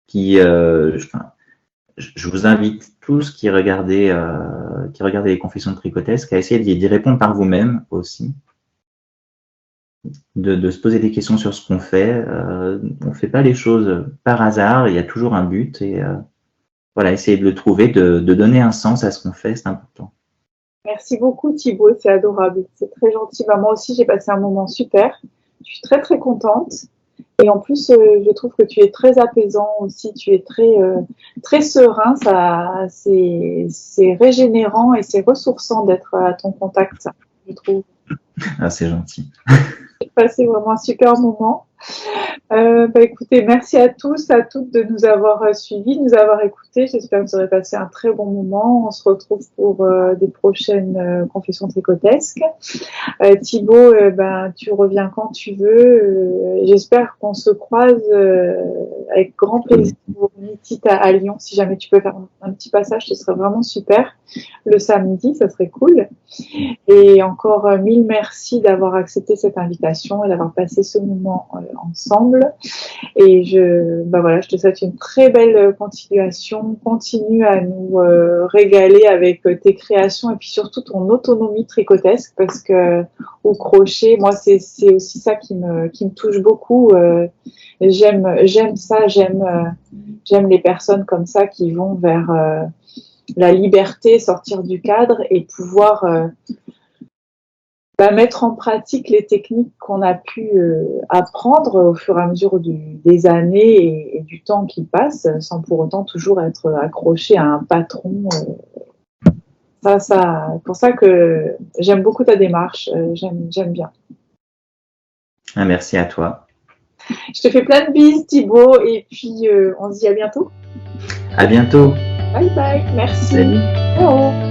Je vous invite tous qui regardaient les confessions de Tricotesque à essayer d'y répondre par vous-même aussi. De se poser des questions sur ce qu'on fait. On ne fait pas les choses par hasard, il y a toujours un but et voilà, essayer de le trouver, de donner un sens à ce qu'on fait, c'est important. Merci beaucoup Thibaut, c'est adorable, c'est très gentil. Bah, moi aussi j'ai passé un moment super, je suis très très contente et en plus je trouve que tu es très apaisant aussi, tu es très serein, c'est régénérant et c'est ressourçant d'être à ton contact, je trouve. Ah, c'est gentil. J'ai passé vraiment un super moment. Écoutez, merci à tous, à toutes de nous avoir suivis, de nous avoir écoutés. J'espère que vous aurez passé un très bon moment. On se retrouve pour des prochaines confessions tricotesques. Thibaut, tu reviens quand tu veux. J'espère qu'on se croise avec grand plaisir au Nitit à Lyon. Si jamais tu peux faire un petit passage, ce serait vraiment super. Le samedi, ça serait cool. Et encore mille merci d'avoir accepté cette invitation et d'avoir passé ce moment ensemble. Et je te souhaite une très belle continuation. Continue à nous régaler avec tes créations et puis surtout ton autonomie tricotesque parce que au crochet, moi c'est aussi ça qui me touche beaucoup. J'aime ça, j'aime les personnes comme ça qui vont vers la liberté, sortir du cadre et pouvoir mettre en pratique les techniques qu'on a pu apprendre au fur et à mesure des années et du temps qui passe, sans pour autant toujours être accroché à un patron. C'est pour ça que j'aime beaucoup ta démarche, j'aime bien. Ah, merci à toi. Je te fais plein de bises Thibaut et puis on se dit à bientôt. À bientôt. Bye bye, merci. Salut. Ciao.